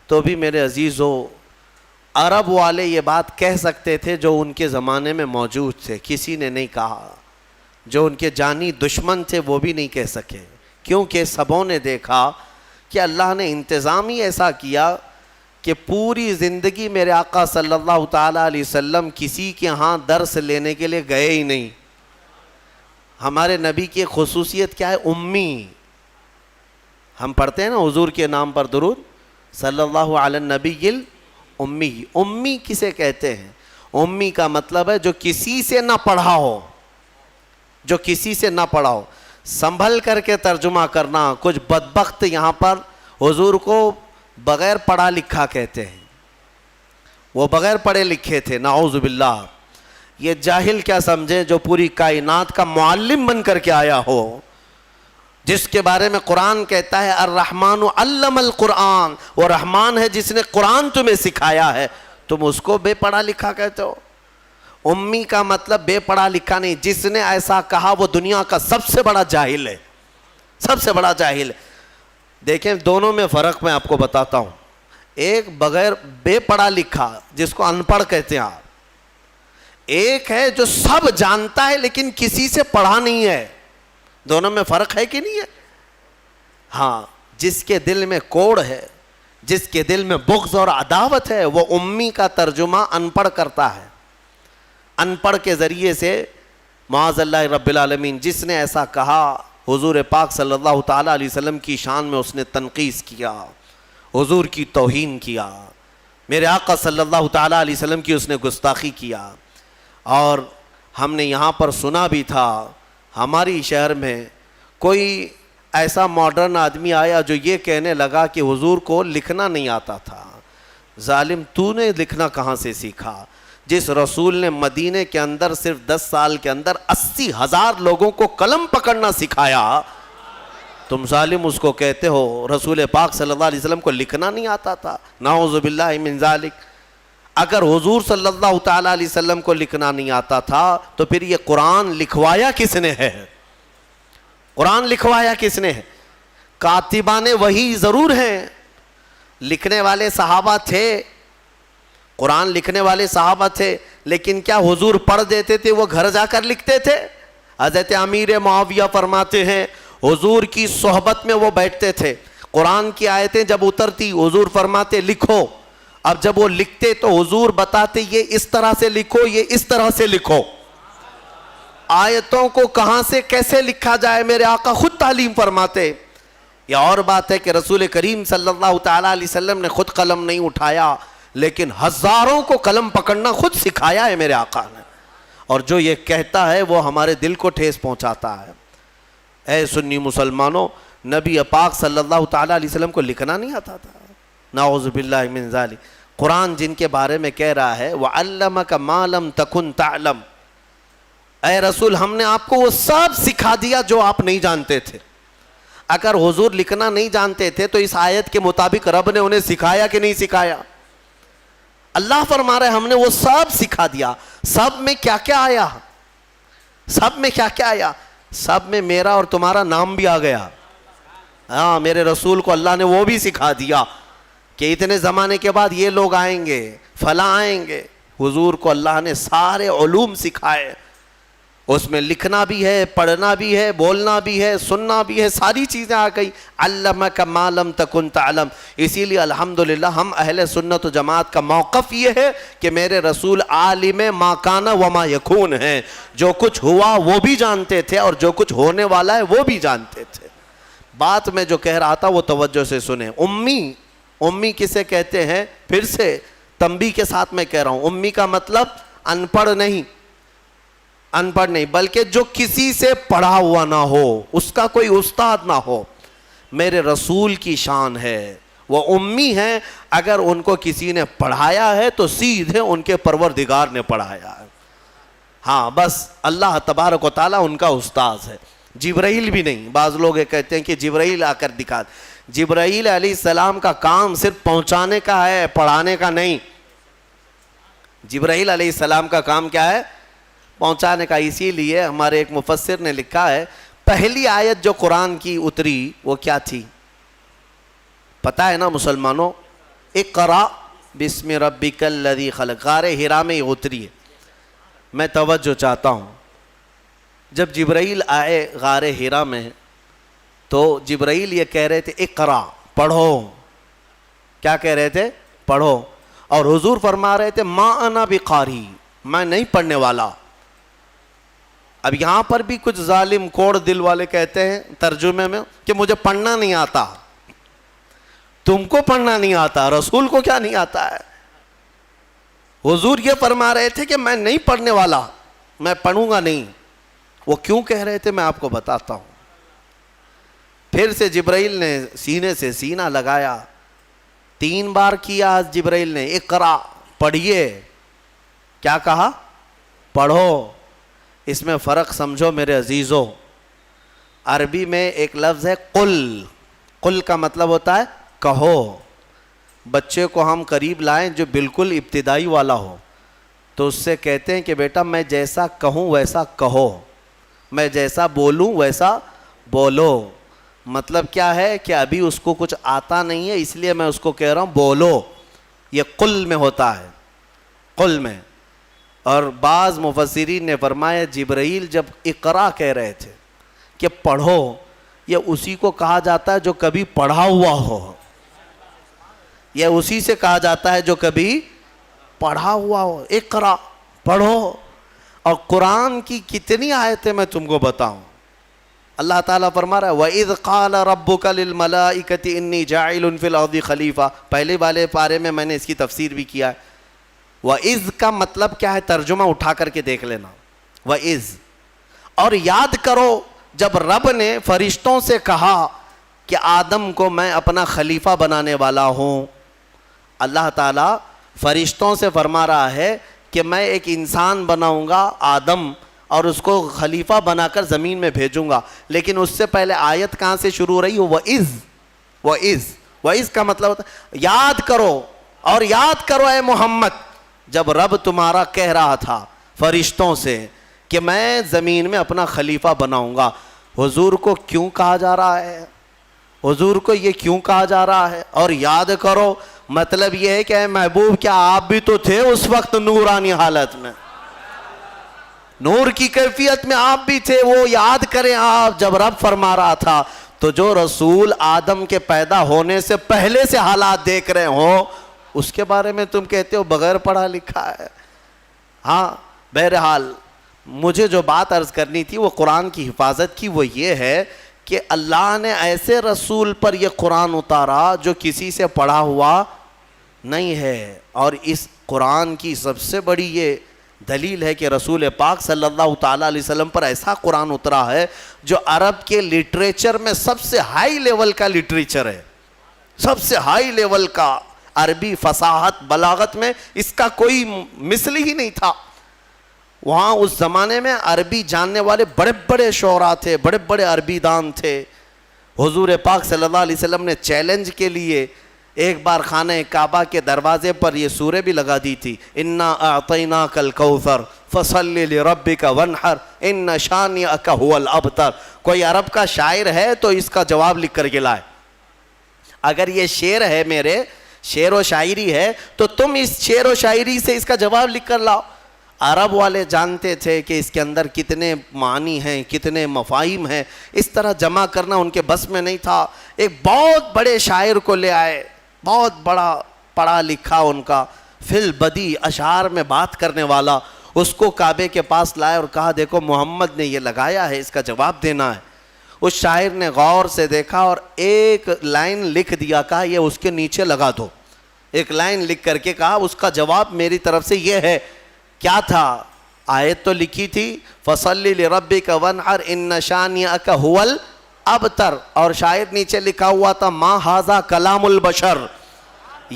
تو بھی میرے عزیزو، عرب والے یہ بات کہہ سکتے تھے جو ان کے زمانے میں موجود تھے، کسی نے نہیں کہا۔ جو ان کے جانی دشمن تھے وہ بھی نہیں کہہ سکے، کیونکہ سبوں نے دیکھا کہ اللہ نے انتظام ہی ایسا کیا کہ پوری زندگی میرے آقا صلی اللہ تعالیٰ علیہ وسلم کسی کے ہاں درس لینے کے لیے گئے ہی نہیں. ہمارے نبی کی خصوصیت کیا ہے؟ امی. ہم پڑھتے ہیں نا حضور کے نام پر درود، صلی اللہ علی النبی الامی. امی کسے کہتے ہیں؟ امی کا مطلب ہے جو کسی سے نہ پڑھا ہو، جو کسی سے نہ پڑھا ہو. سنبھل کر کے ترجمہ کرنا. کچھ بدبخت یہاں پر حضور کو بغیر پڑھا لکھا کہتے ہیں. وہ بغیر پڑھے لکھے تھے، نعوذ باللہ. یہ جاہل کیا سمجھے جو پوری کائنات کا معلم بن کر کے آیا ہو، جس کے بارے میں قرآن کہتا ہے الرحمن علم القرآن، وہ رحمان ہے جس نے قرآن تمہیں سکھایا ہے، تم اس کو بے پڑھا لکھا کہتے ہو. امی کا مطلب بے پڑھا لکھا نہیں. جس نے ایسا کہا وہ دنیا کا سب سے بڑا جاہل ہے، سب سے بڑا جاہل ہے. دیکھیں دونوں میں فرق میں آپ کو بتاتا ہوں. ایک بغیر بے پڑھا لکھا جس کو ان پڑھ کہتے ہیں آپ، ایک ہے جو سب جانتا ہے لیکن کسی سے پڑھا نہیں ہے. دونوں میں فرق ہے کہ نہیں ہے؟ ہاں. جس کے دل میں کوڑ ہے، جس کے دل میں بغض اور عداوت ہے، وہ امی کا ترجمہ ان پڑھ کرتا ہے. ان پڑھ کے ذریعے سے معاذ اللہ رب العالمین. جس نے ایسا کہا حضور پاک صلی اللہ تعالیٰ علیہ وسلم کی شان میں اس نے تنقیص کیا، حضور کی توہین کیا، میرے آقا صلی اللہ تعالیٰ علیہ وسلم کی اس نے گستاخی کیا. اور ہم نے یہاں پر سنا بھی تھا، ہماری شہر میں کوئی ایسا ماڈرن آدمی آیا جو یہ کہنے لگا کہ حضور کو لکھنا نہیں آتا تھا. ظالم، تو نے لکھنا کہاں سے سیکھا؟ جس رسول نے مدینے کے اندر صرف 10 سال کے اندر 80,000 لوگوں کو قلم پکڑنا سکھایا، تم ظالم اس کو کہتے ہو رسول پاک صلی اللہ علیہ وسلم کو لکھنا نہیں آتا تھا. نعوذ باللہ من ذالک. اگر حضور صلی اللہ تعالیٰ علیہ وسلم کو لکھنا نہیں آتا تھا تو پھر یہ قرآن لکھوایا کس نے ہے؟ قرآن لکھوایا کس نے ہے؟ کاتبان وحی ضرور ہیں، لکھنے والے صحابہ تھے، قرآن لکھنے والے صحابہ تھے، لیکن کیا حضور پڑھ دیتے تھے وہ گھر جا کر لکھتے تھے؟ حضرت امیر معاویہ فرماتے ہیں حضور کی صحبت میں وہ بیٹھتے تھے، قرآن کی آیتیں جب اترتی حضور فرماتے لکھو. اب جب وہ لکھتے تو حضور بتاتے یہ اس طرح سے لکھو، یہ اس طرح سے لکھو. آیتوں کو کہاں سے کیسے لکھا جائے میرے آقا خود تعلیم فرماتے. یہ اور بات ہے کہ رسول کریم صلی اللہ تعالیٰ علیہ وسلم نے خود قلم نہیں اٹھایا، لیکن ہزاروں کو قلم پکڑنا خود سکھایا ہے میرے آقا نے. اور جو یہ کہتا ہے وہ ہمارے دل کو ٹھیس پہنچاتا ہے. اے سنی مسلمانوں، نبی پاک صلی اللہ تعالیٰ علیہ وسلم کو لکھنا نہیں آتا تھا. نعوذ باللہ من ذالک. قرآن جن کے بارے میں کہہ رہا ہے وَعَلَّمَكَ مَا لَمْ تَكُنْ تَعْلَمْ، اے رسول ہم نے آپ کو وہ سب سکھا دیا جو آپ نہیں جانتے تھے. اگر حضور لکھنا نہیں جانتے تھے تو اس آیت کے مطابق رب نے انہیں سکھایا کہ نہیں سکھایا؟ اللہ فرما رہے ہم نے وہ سب سکھا دیا. سب میں کیا کیا آیا؟ سب میں کیا کیا آیا؟ سب میں میرا اور تمہارا نام بھی آ گیا. ہاں، میرے رسول کو اللہ نے وہ بھی سکھا دیا کہ اتنے زمانے کے بعد یہ لوگ آئیں گے، فلاں آئیں گے. حضور کو اللہ نے سارے علوم سکھائے. اس میں لکھنا بھی ہے، پڑھنا بھی ہے، بولنا بھی ہے، سننا بھی ہے، ساری چیزیں آ گئی. علمک ما لم تکن تعلم. اسی لیے الحمدللہ ہم اہل سنت و جماعت کا موقف یہ ہے کہ میرے رسول عالم ما کان و ما یکون ہیں. جو کچھ ہوا وہ بھی جانتے تھے اور جو کچھ ہونے والا ہے وہ بھی جانتے تھے. بات میں جو کہہ رہا تھا وہ توجہ سے سنیں. امی کسے کہتے ہیں؟ پھر سے تنبیہ کے ساتھ میں کہہ رہا ہوں. امی کا مطلب ان پڑھ نہیں، ان پڑھ نہیں، بلکہ جو کسی سے پڑھا ہوا نہ ہو، اس کا کوئی استاد نہ ہو. میرے رسول کی شان ہے وہ امی ہیں. اگر ان کو کسی نے پڑھایا ہے تو سیدھے ان کے پروردگار نے پڑھایا ہے. ہاں بس اللہ تبارک و تعالیٰ ان کا استاذ ہے، جبرائیل بھی نہیں. بعض لوگ یہ کہتے ہیں کہ جبرائیل آ کر دکھا. جبرائیل علیہ السلام کا کام صرف پہنچانے کا ہے، پڑھانے کا نہیں. جبرائیل علیہ السلام کا کام کیا ہے؟ پہنچانے کا. اسی لیے ہمارے ایک مفسر نے لکھا ہے پہلی آیت جو قرآن کی اتری وہ کیا تھی پتہ ہے نا مسلمانوں؟ اقرا بسم ربک الذی خلق. غار حرا میں یہ اتری ہے. میں توجہ چاہتا ہوں، جب جبرائیل آئے غار حرا میں تو جبرائیل یہ کہہ رہے تھے اقرا، پڑھو. کیا کہہ رہے تھے؟ پڑھو. اور حضور فرما رہے تھے ما انا بقاری، میں نہیں پڑھنے والا. اب یہاں پر بھی کچھ ظالم کوڑ دل والے کہتے ہیں ترجمے میں کہ مجھے پڑھنا نہیں آتا. تم کو پڑھنا نہیں آتا، رسول کو کیا نہیں آتا ہے؟ حضور یہ فرما رہے تھے کہ میں نہیں پڑھنے والا، میں پڑھوں گا نہیں. وہ کیوں کہہ رہے تھے میں آپ کو بتاتا ہوں. پھر سے جبرائیل نے سینے سے سینہ لگایا، 3 بار کیا جبرائیل نے اقرا، پڑھیے. کیا کہا؟ پڑھو. اس میں فرق سمجھو میرے عزیزوں. عربی میں ایک لفظ ہے قل. قل کا مطلب ہوتا ہے کہو. بچے کو ہم قریب لائیں جو بالکل ابتدائی والا ہو تو اس سے کہتے ہیں کہ بیٹا میں جیسا کہوں ویسا کہو، میں جیسا بولوں ویسا بولو. مطلب کیا ہے کہ ابھی اس کو کچھ آتا نہیں ہے اس لیے میں اس کو کہہ رہا ہوں بولو. یہ قل میں ہوتا ہے، قل میں. اور بعض مفسرین نے فرمایا جبرائیل جب اقرا کہہ رہے تھے کہ پڑھو، یہ اسی کو کہا جاتا ہے جو کبھی پڑھا ہوا ہو. یہ اسی سے کہا جاتا ہے جو کبھی پڑھا ہوا ہو. اقرا، پڑھو. اور قرآن کی کتنی آیتیں میں تم کو بتاؤں. اللہ تعالیٰ فرما رہا ہے وَإِذْ قَالَ رَبُّكَ لِلْمَلَائِكَةِ إِنِّي جَاعِلٌ فِي الْأَرْضِ خَلِيفَةً. پہلے والے پارے میں میں نے اس کی تفسیر بھی کیا ہے. وَإِذْ کا مطلب کیا ہے؟ ترجمہ اٹھا کر کے دیکھ لینا. وَإِذْ، اور یاد کرو جب رب نے فرشتوں سے کہا کہ آدم کو میں اپنا خلیفہ بنانے والا ہوں. اللہ تعالیٰ فرشتوں سے فرما رہا ہے کہ میں ایک انسان بناؤں گا آدم اور اس کو خلیفہ بنا کر زمین میں بھیجوں گا. لیکن اس سے پہلے آیت کہاں سے شروع ہو رہی ہو؟ وَإِذْ. وَإِذْ، وَإِذْ کا مطلب ہوتا ہے یاد کرو. اور یاد کرو اے محمد جب رب تمہارا کہہ رہا تھا فرشتوں سے کہ میں زمین میں اپنا خلیفہ بناؤں گا. حضور کو کیوں کہا جا رہا ہے؟ حضور کو یہ کیوں کہا جا رہا ہے؟ اور یاد کرو مطلب یہ ہے کہ اے محبوب کیا آپ بھی تو تھے اس وقت نورانی حالت میں، نور کی کیفیت میں آپ بھی تھے. وہ یاد کریں آپ جب رب فرما رہا تھا. تو جو رسول آدم کے پیدا ہونے سے پہلے سے حالات دیکھ رہے ہوں اس کے بارے میں تم کہتے ہو بغیر پڑھا لکھا ہے. ہاں بہرحال مجھے جو بات عرض کرنی تھی وہ قرآن کی حفاظت کی، وہ یہ ہے کہ اللہ نے ایسے رسول پر یہ قرآن اتارا جو کسی سے پڑھا ہوا نہیں ہے. اور اس قرآن کی سب سے بڑی یہ دلیل ہے کہ رسول پاک صلی اللہ تعالیٰ علیہ وسلم پر ایسا قرآن اترا ہے جو عرب کے لٹریچر میں سب سے ہائی لیول کا لٹریچر ہے، سب سے ہائی لیول کا. عربی فصاحت بلاغت میں اس کا کوئی مثل ہی نہیں تھا. وہاں اس زمانے میں عربی جاننے والے بڑے بڑے شعراء تھے، بڑے بڑے عربی دان تھے. حضور پاک صلی اللہ علیہ وسلم نے چیلنج کے لیے ایک بار خانہ کعبہ کے دروازے پر یہ سورہ بھی لگا دی تھی انا اعطیناک الکوثر فصل لربک وانحر ان شانئک هو الابتر. کوئی عرب کا شاعر ہے تو اس کا جواب لکھ کر کے لائے. اگر یہ شعر ہے میرے، شعر و شاعری ہے تو تم اس شعر و شاعری سے اس کا جواب لکھ کر لاؤ. عرب والے جانتے تھے کہ اس کے اندر کتنے معنی ہیں، کتنے مفاہیم ہیں. اس طرح جمع کرنا ان کے بس میں نہیں تھا. ایک بہت بڑے شاعر کو لے آئے، بہت بڑا پڑھا لکھا ان کا فی البدی اشعار میں بات کرنے والا. اس کو کعبے کے پاس لائے اور کہا دیکھو محمد نے یہ لگایا ہے، اس کا جواب دینا ہے. اس شاعر نے غور سے دیکھا اور ایک لائن لکھ دیا، کہا یہ اس کے نیچے لگا دو. ایک لائن لکھ کر کے کہا اس کا جواب میری طرف سے یہ ہے. کیا تھا؟ آیت تو لکھی تھی فَصَلِّ لِرَبِّكَ وَانْحَرْ إِنَّ شَانِئَكَ هُوَ الْأَبْتَرُ، اور شاعر نیچے لکھا ہوا تھا مَا هَذَا کلام البشر،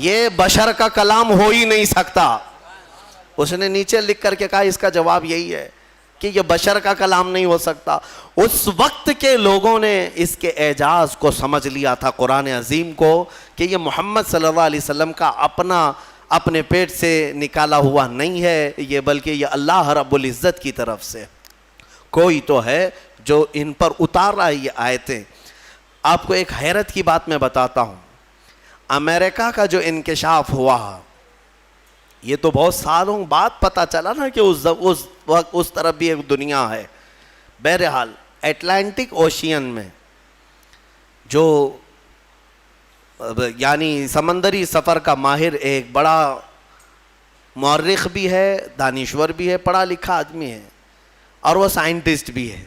یہ بشر کا کلام ہو ہی نہیں سکتا. اس نے نیچے لکھ کر کے کہا اس کا جواب یہی ہے کہ یہ بشر کا کلام نہیں ہو سکتا. اس وقت کے لوگوں نے اس کے اعجاز کو سمجھ لیا تھا قرآن عظیم کو کہ یہ محمد صلی اللہ علیہ وسلم کا اپنے پیٹ سے نکالا ہوا نہیں ہے یہ، بلکہ یہ اللہ رب العزت کی طرف سے کوئی تو ہے جو ان پر اتار رہا ہے یہ آیتیں. آپ کو ایک حیرت کی بات میں بتاتا ہوں. امریکہ کا جو انکشاف ہوا یہ تو بہت سالوں بعد پتہ چلا نا کہ اس طرف بھی ایک دنیا ہے. بہرحال اٹلانٹک اوشین میں جو یعنی سمندری سفر کا ماہر ایک بڑا مورخ بھی ہے، دانشور بھی ہے، پڑھا لکھا آدمی ہے، اور وہ سائنٹسٹ بھی ہے.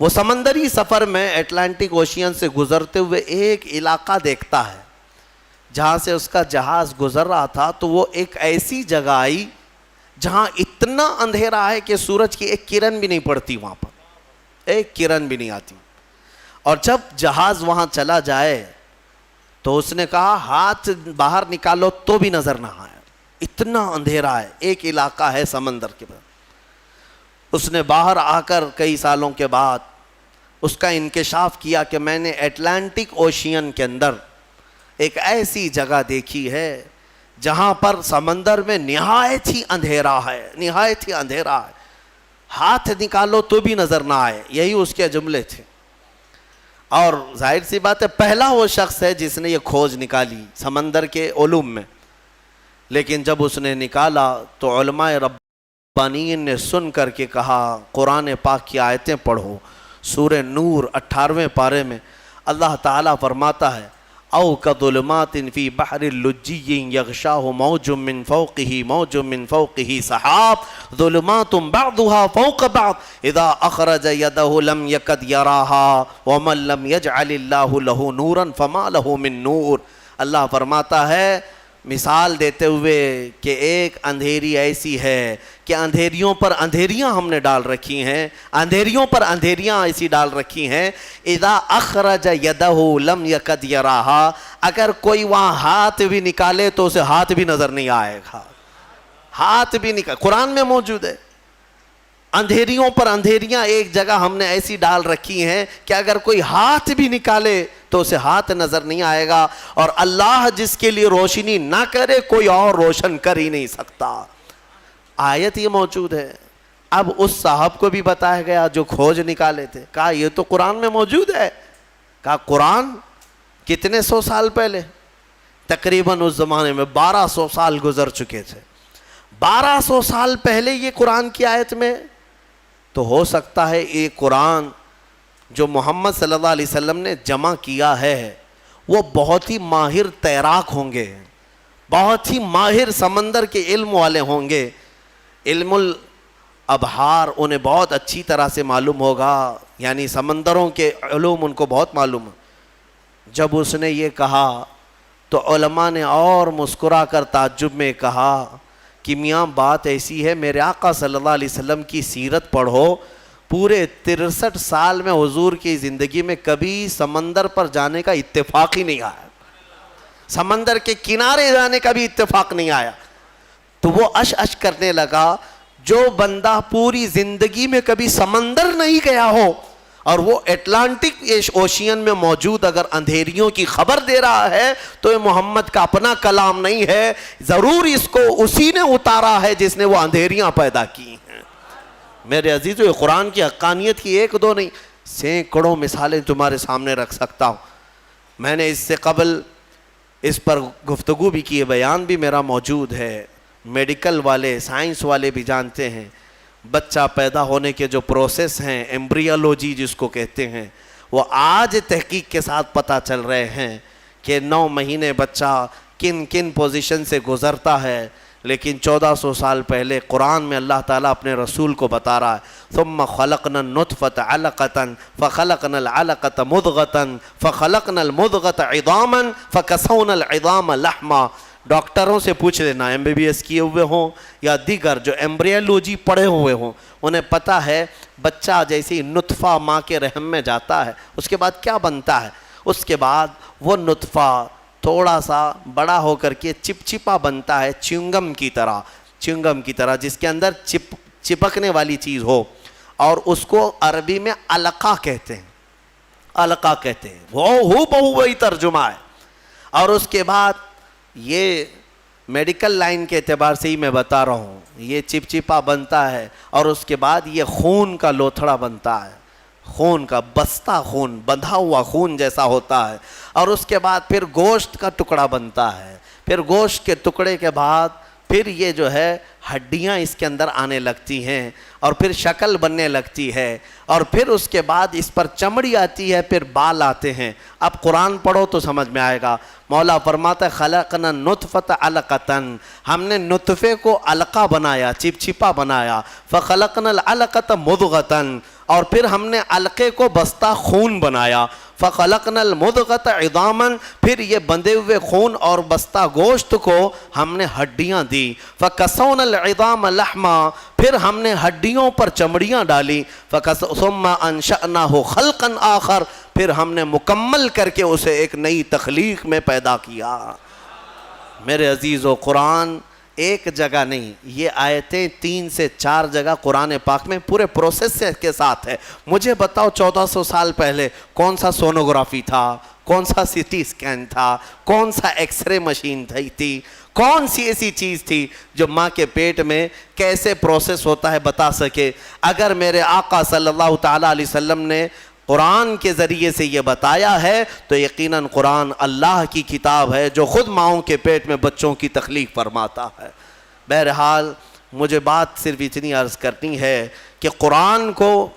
وہ سمندری سفر میں اٹلانٹک اوشین سے گزرتے ہوئے ایک علاقہ دیکھتا ہے جہاں سے اس کا جہاز گزر رہا تھا. تو وہ ایک ایسی جگہ آئی جہاں اتنا اندھیرا ہے کہ سورج کی ایک کرن بھی نہیں پڑتی، وہاں پر ایک کرن بھی نہیں آتی. اور جب جہاز وہاں چلا جائے تو اس نے کہا ہاتھ باہر نکالو تو بھی نظر نہ آئے، اتنا اندھیرا ہے، ایک علاقہ ہے سمندر کے بعد. اس نے باہر آ کر کئی سالوں کے بعد اس کا انکشاف کیا کہ میں نے اٹلانٹک اوشین کے اندر ایک ایسی جگہ دیکھی ہے جہاں پر سمندر میں نہایت ہی اندھیرا ہے، نہایت ہی اندھیرا ہے، ہاتھ نکالو تو بھی نظر نہ آئے. یہی اس کے جملے تھے. اور ظاہر سی بات ہے پہلا وہ شخص ہے جس نے یہ کھوج نکالی سمندر کے علوم میں. لیکن جب اس نے نکالا تو علماء ربانیین نے سن کر کے کہا قرآن پاک کی آیتیں پڑھو. سورہ نور 18ویں پارے میں اللہ تعالیٰ فرماتا ہے او کظلمات فی بحر لجی یغشاہ موج من فوقہ موج من فوقہ سحاب ظلمات بعضها فوق بعض اذا اخرج یدہ لم یکد یراہا ومن لم یجعل اللہ لہ نورا فما لہ من نور. اللہ فرماتا ہے مثال دیتے ہوئے کہ ایک اندھیری ایسی ہے کہ اندھیریوں پر اندھیریاں ہم نے ڈال رکھی ہیں، اندھیریوں پر اندھیریاں ایسی ڈال رکھی ہیں اذا اخرج یدہ لم یکد یراہا، اگر کوئی وہاں ہاتھ بھی نکالے تو اسے ہاتھ بھی نظر نہیں آئے گا. ہاتھ بھی نکال، قرآن میں موجود ہے. اندھیریوں پر اندھیریاں ایک جگہ ہم نے ایسی ڈال رکھی ہیں کہ اگر کوئی ہاتھ بھی نکالے تو اسے ہاتھ نظر نہیں آئے گا. اور اللہ جس کے لیے روشنی نہ کرے کوئی اور روشن کر ہی نہیں سکتا. آیت یہ موجود ہے. اب اس صاحب کو بھی بتایا گیا جو کھوج نکالے تھے، کہا یہ تو قرآن میں موجود ہے. کہا قرآن کتنے سو سال پہلے؟ تقریباً اس زمانے میں 1200 سال گزر چکے تھے. 1200 سال پہلے یہ قرآن کی آیت میں. تو ہو سکتا ہے یہ قرآن جو محمد صلی اللہ علیہ وسلم نے جمع کیا ہے وہ بہت ہی ماہر تیراک ہوں گے، بہت ہی ماہر سمندر کے علم والے ہوں گے. علم الابحار انہیں بہت اچھی طرح سے معلوم ہوگا، یعنی سمندروں کے علوم ان کو بہت معلوم ہے. جب اس نے یہ کہا تو علماء نے اور مسکرا کر تعجب میں کہا کہ میاں بات ایسی ہے، میرے آقا صلی اللہ علیہ وسلم کی سیرت پڑھو. پورے 63 سال میں حضور کی زندگی میں کبھی سمندر پر جانے کا اتفاق ہی نہیں آیا، سمندر کے کنارے جانے کا بھی اتفاق نہیں آیا. تو وہ اش کرنے لگا، جو بندہ پوری زندگی میں کبھی سمندر نہیں گیا ہو اور وہ اٹلانٹک اوشین میں موجود اگر اندھیریوں کی خبر دے رہا ہے تو یہ محمد کا اپنا کلام نہیں ہے، ضرور اس کو اسی نے اتارا ہے جس نے وہ اندھیریاں پیدا کی ہیں. میرے عزیزو، یہ قرآن کی حقانیت کی ایک دو نہیں، سینکڑوں مثالیں تمہارے سامنے رکھ سکتا ہوں. میں نے اس سے قبل اس پر گفتگو بھی کی ہے، بیان بھی میرا موجود ہے. میڈیکل والے، سائنس والے بھی جانتے ہیں بچہ پیدا ہونے کے جو پروسیس ہیں، ایمبریولوجی جس کو کہتے ہیں، وہ آج تحقیق کے ساتھ پتہ چل رہے ہیں کہ 9 مہینے بچہ کن کن پوزیشن سے گزرتا ہے. لیکن 1400 سال پہلے قرآن میں اللہ تعالیٰ اپنے رسول کو بتا رہا ہے ثم خلقنا النطفة علقة فخلقنا العلقة مضغة فخلقنا المضغة عظاما فكسونا العظام لحما. ڈاکٹروں سے پوچھ لینا، MBBS کیے ہوئے ہوں یا دیگر جو ایمبریولوجی پڑھے ہوئے ہوں، انہیں پتہ ہے بچہ جیسے ہی نطفہ ماں کے رحم میں جاتا ہے اس کے بعد کیا بنتا ہے. اس کے بعد وہ نطفہ تھوڑا سا بڑا ہو کر کے چپچپا بنتا ہے، چنگم کی طرح جس کے اندر چپکنے والی چیز ہو، اور اس کو عربی میں علقہ کہتے ہیں. وہ بہو وہی ترجمہ ہے. اور اس کے بعد یہ میڈیکل لائن کے اعتبار سے ہی میں بتا رہا ہوں، یہ چپچپا بنتا ہے اور اس کے بعد یہ خون کا لوتھڑا بنتا ہے، خون کا بستہ، خون بندھا ہوا خون جیسا ہوتا ہے. اور اس کے بعد پھر گوشت کا ٹکڑا بنتا ہے، پھر گوشت کے ٹکڑے کے بعد پھر یہ جو ہے ہڈیاں اس کے اندر آنے لگتی ہیں اور پھر شکل بننے لگتی ہے اور پھر اس کے بعد اس پر چمڑی آتی ہے، پھر بال آتے ہیں۔ اب قرآن پڑھو تو سمجھ میں آئے گا۔ مولا فرماتا ہے خلقنا النطفۃ علقۃ، ہم نے نطفے کو علقہ بنایا، چپچپا بنایا، فخلقنا العلقۃ مضغۃ، اور پھر ہم نے علقے کو بستہ خون بنایا، فخلقنا المضغۃ عظاما، پھر یہ بندھے ہوئے خون اور بستہ گوشت کو ہم نے ہڈیاں دی، فکسونا العظام لحما، پھر ہم نے ہڈیوں پر چمڑیاں ڈالی، ثم انشأناہ خلقا آخر، پھر ہم نے مکمل کر کے اسے ایک نئی تخلیق میں پیدا کیا۔ میرے عزیزو، قرآن ایک جگہ نہیں، یہ آیتیں 3 سے 4 جگہ قرآن پاک میں پورے پروسیس کے ساتھ ہے۔ مجھے بتاؤ 1400 سال پہلے کون سا سونوگرافی تھا، کون سا سی ٹی اسکین تھا، کون سا ایکس رے مشین تھی، کون سی ایسی چیز تھی جو ماں کے پیٹ میں کیسے پروسیس ہوتا ہے بتا سکے؟ اگر میرے آقا صلی اللہ تعالیٰ علیہ وسلم نے قرآن کے ذریعے سے یہ بتایا ہے تو یقیناً قرآن اللہ کی کتاب ہے جو خود ماؤں کے پیٹ میں بچوں کی تخلیق فرماتا ہے۔ بہرحال مجھے بات صرف اتنی عرض کرنی ہے کہ قرآن کو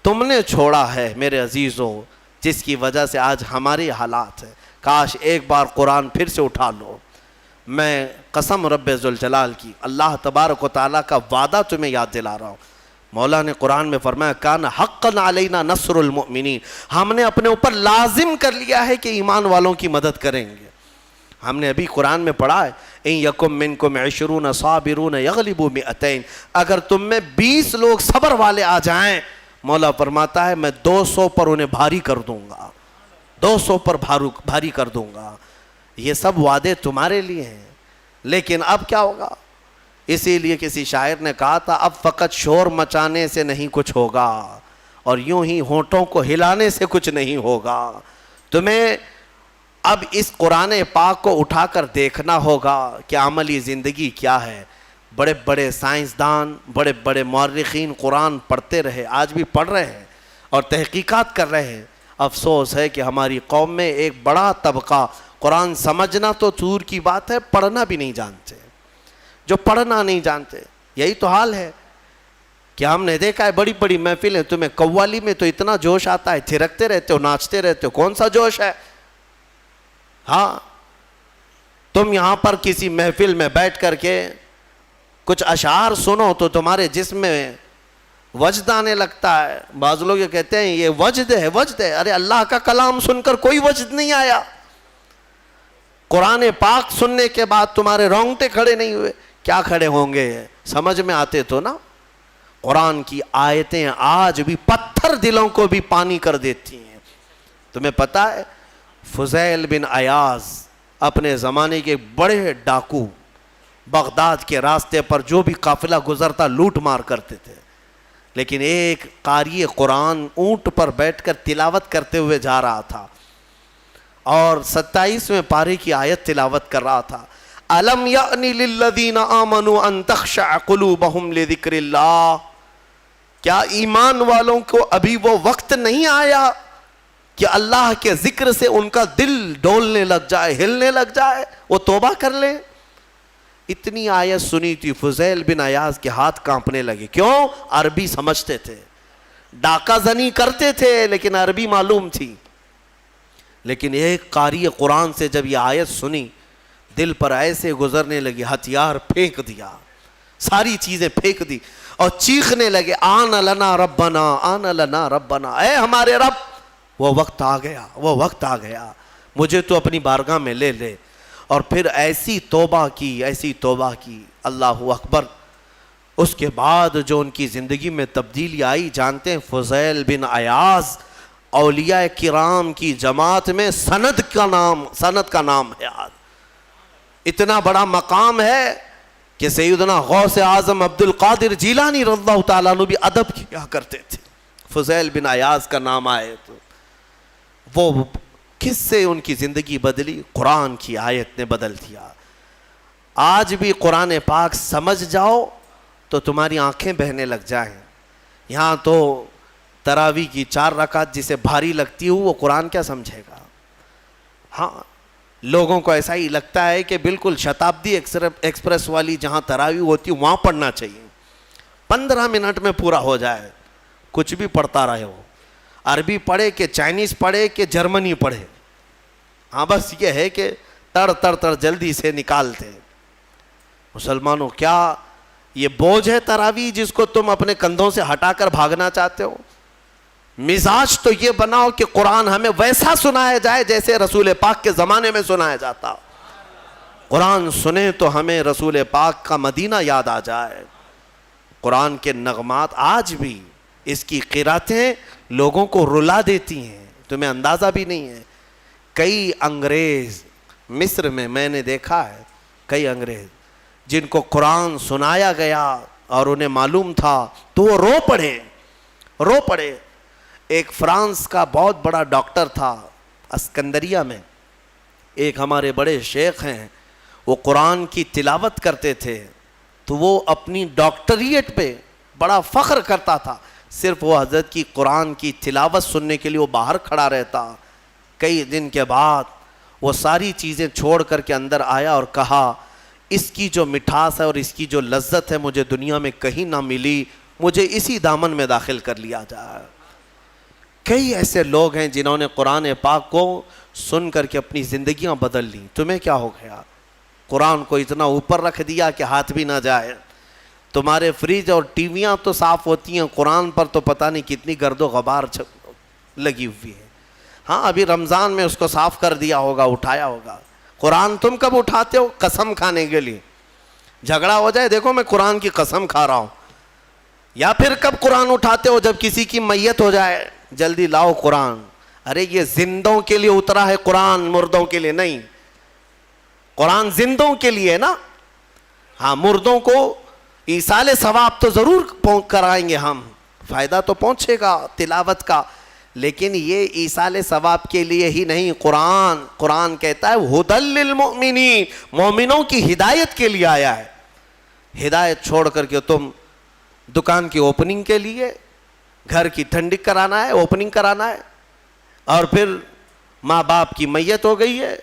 تم نے چھوڑا ہے میرے عزیزوں، جس کی وجہ سے آج ہمارے حالات ہیں۔ کاش ایک بار قرآن پھر سے اٹھا لو۔ میں قسم رب ذوالجلال کی، اللہ تبارک و تعالیٰ کا وعدہ تمہیں یاد دلا رہا ہوں۔ مولا نے قرآن میں فرمایا کان حقا علینا نصر المؤمنین، ہم نے اپنے اوپر لازم کر لیا ہے کہ ایمان والوں کی مدد کریں گے۔ ہم نے ابھی قرآن میں پڑھا ہے ان یکم منکم 20 صابرون یغلبوا 200، اگر تم میں 20 لوگ صبر والے آ جائیں، مولا فرماتا ہے میں 200 پر انہیں بھاری کر دوں گا، 200 پر بھاری کر دوں گا۔ یہ سب وعدے تمہارے لیے ہیں، لیکن اب کیا ہوگا؟ اسی لیے کسی شاعر نے کہا تھا اب فقط شور مچانے سے نہیں کچھ ہوگا، اور یوں ہی ہونٹوں کو ہلانے سے کچھ نہیں ہوگا۔ تمہیں اب اس قرآن پاک کو اٹھا کر دیکھنا ہوگا کہ عملی زندگی کیا ہے۔ بڑے بڑے سائنسدان، بڑے بڑے مورخین قرآن پڑھتے رہے، آج بھی پڑھ رہے ہیں اور تحقیقات کر رہے ہیں۔ افسوس ہے کہ ہماری قوم میں ایک بڑا طبقہ قرآن سمجھنا تو دور کی بات ہے، پڑھنا بھی نہیں جانتے، جو پڑھنا نہیں جانتے۔ یہی تو حال ہے کہ ہم نے دیکھا ہے بڑی بڑی محفلیں، تمہیں قوالی میں تو اتنا جوش آتا ہے، تھرکتے رہتے ہو، ناچتے رہتے ہو، کون سا جوش ہے؟ ہاں، تم یہاں پر کسی محفل میں بیٹھ کر کے کچھ اشعار سنو تو تمہارے جسم میں وجد آنے لگتا ہے۔ بعض لوگ یہ کہتے ہیں یہ وجد ہے، وجد ہے۔ ارے اللہ کا کلام سن کر کوئی وجد نہیں آیا، قرآن پاک سننے کے بعد تمہارے رونگٹے کھڑے نہیں ہوئے، کیا کھڑے ہوں گے؟ سمجھ میں آتے تو نا۔ قرآن کی آیتیں آج بھی پتھر دلوں کو بھی پانی کر دیتی ہیں۔ تمہیں پتہ ہے فضیل بن عیاض اپنے زمانے کے بڑے ڈاکو، بغداد کے راستے پر جو بھی قافلہ گزرتا لوٹ مار کرتے تھے، لیکن ایک قاری قرآن اونٹ پر بیٹھ کر تلاوت کرتے ہوئے جا رہا تھا اور 27ویں پارے کی آیت تلاوت کر رہا تھا، أَلَمْ يَأْنِ لِلَّذِينَ آمَنُوا أَن تَخْشَعَ قُلُوبَهُمْ لِذِكْرِ اللَّهِ، کیا ایمان والوں کو ابھی وہ وقت نہیں آیا کہ اللہ کے ذکر سے ان کا دل ڈولنے لگ جائے، ہلنے لگ جائے، وہ توبہ کر لیں؟ اتنی آیت سنی تھی، فضیل بن عیاض کے ہاتھ کانپنے لگے۔ کیوں؟ عربی سمجھتے تھے، ڈاکہ زنی کرتے تھے لیکن عربی معلوم تھی۔ لیکن ایک قاری قرآن سے جب یہ آیت سنی، دل پر ایسے گزرنے لگی، ہتھیار پھینک دیا، ساری چیزیں پھینک دی اور چیخنے لگے آن لنا ربنا، آن لنا ربنا، اے ہمارے رب وہ وقت آ گیا، وہ وقت آ گیا، مجھے تو اپنی بارگاہ میں لے لے۔ اور پھر ایسی توبہ کی، ایسی توبہ کی، اللہ اکبر۔ اس کے بعد جو ان کی زندگی میں تبدیلی آئی جانتے ہیں؟ فضیل بن عیاض اولیاء کرام کی جماعت میں سند کا نام ہے۔ آج اتنا بڑا مقام ہے کہ سیدنا غوث اعظم عبد القادر جیلانی رضی اللہ تعالیٰ عنہ بھی ادب کیا کرتے تھے۔ فضیل بن عیاض کا نام آئے تو وہ کس سے ان کی زندگی بدلی؟ قرآن کی آیت نے بدل دیا۔ آج بھی قرآن پاک سمجھ جاؤ تو تمہاری آنکھیں بہنے لگ جائیں۔ یہاں تو تراویح کی 4 رکعت جسے بھاری لگتی ہو وہ قرآن کیا سمجھے گا؟ ہاں، لوگوں کو ایسا ہی لگتا ہے کہ بالکل شتابدی ایکسپریس والی جہاں تراویح ہوتی ہے وہاں پڑھنا چاہیے, 15 منٹ میں پورا ہو جائے, کچھ بھی پڑھتا رہے ہو, عربی پڑھے کہ چائنیز پڑھے کہ جرمنی پڑھے, ہاں بس یہ ہے کہ تڑ جلدی سے نکالتے. مسلمانوں کیا یہ بوجھ ہے تراویح جس کو تم اپنے کندھوں سے ہٹا کر بھاگنا چاہتے ہو؟ مزاج تو یہ بناؤ کہ قرآن ہمیں ویسا سنایا جائے جیسے رسول پاک کے زمانے میں سنایا جاتا. قرآن سنیں تو ہمیں رسول پاک کا مدینہ یاد آ جائے. قرآن کے نغمات آج بھی اس کی قراتیں لوگوں کو رلا دیتی ہیں, تمہیں اندازہ بھی نہیں ہے. کئی انگریز مصر میں نے دیکھا ہے, کئی انگریز جن کو قرآن سنایا گیا اور انہیں معلوم تھا تو وہ رو پڑے. ایک فرانس کا بہت بڑا ڈاکٹر تھا اسکندریہ میں, ایک ہمارے بڑے شیخ ہیں, وہ قرآن کی تلاوت کرتے تھے تو وہ اپنی ڈاکٹریٹ پہ بڑا فخر کرتا تھا. صرف وہ حضرت کی قرآن کی تلاوت سننے کے لیے وہ باہر کھڑا رہتا. کئی دن کے بعد وہ ساری چیزیں چھوڑ کر کے اندر آیا اور کہا اس کی جو مٹھاس ہے اور اس کی جو لذت ہے مجھے دنیا میں کہیں نہ ملی, مجھے اسی دامن میں داخل کر لیا جائے. کئی ایسے لوگ ہیں جنہوں نے قرآن پاک کو سن کر کے اپنی زندگیاں بدل لیں. تمہیں کیا ہو گیا؟ قرآن کو اتنا اوپر رکھ دیا کہ ہاتھ بھی نہ جائے. تمہارے فریج اور ٹی ویاں تو صاف ہوتی ہیں, قرآن پر تو پتہ نہیں کتنی گرد و غبار لگی ہوئی ہے. ہاں ابھی رمضان میں اس کو صاف کر دیا ہوگا, اٹھایا ہوگا. قرآن تم کب اٹھاتے ہو؟ قسم کھانے کے لیے. جھگڑا ہو جائے دیکھو میں قرآن کی قسم کھا رہا ہوں. یا پھر کب قرآن اٹھاتے ہو؟ جب کسی کی میت ہو جائے, جلدی لاؤ قرآن. ارے یہ زندوں کے لیے اترا ہے قرآن, مردوں کے لیے نہیں. قرآن زندوں کے لیے نا. ہاں مردوں کو ایصال ثواب تو ضرور کرائیں گے ہم, فائدہ تو پہنچے گا تلاوت کا, لیکن یہ ایصال ثواب کے لیے ہی نہیں. قرآن کہتا ہے ھدی للمؤمنین, مومنوں کی ہدایت کے لیے آیا ہے. ہدایت چھوڑ کر کے تم دکان کی اوپننگ کے لیے, گھر کی ٹھنڈک کرانا ہے, اوپننگ کرانا ہے, اور پھر ماں باپ کی میت ہو گئی ہے,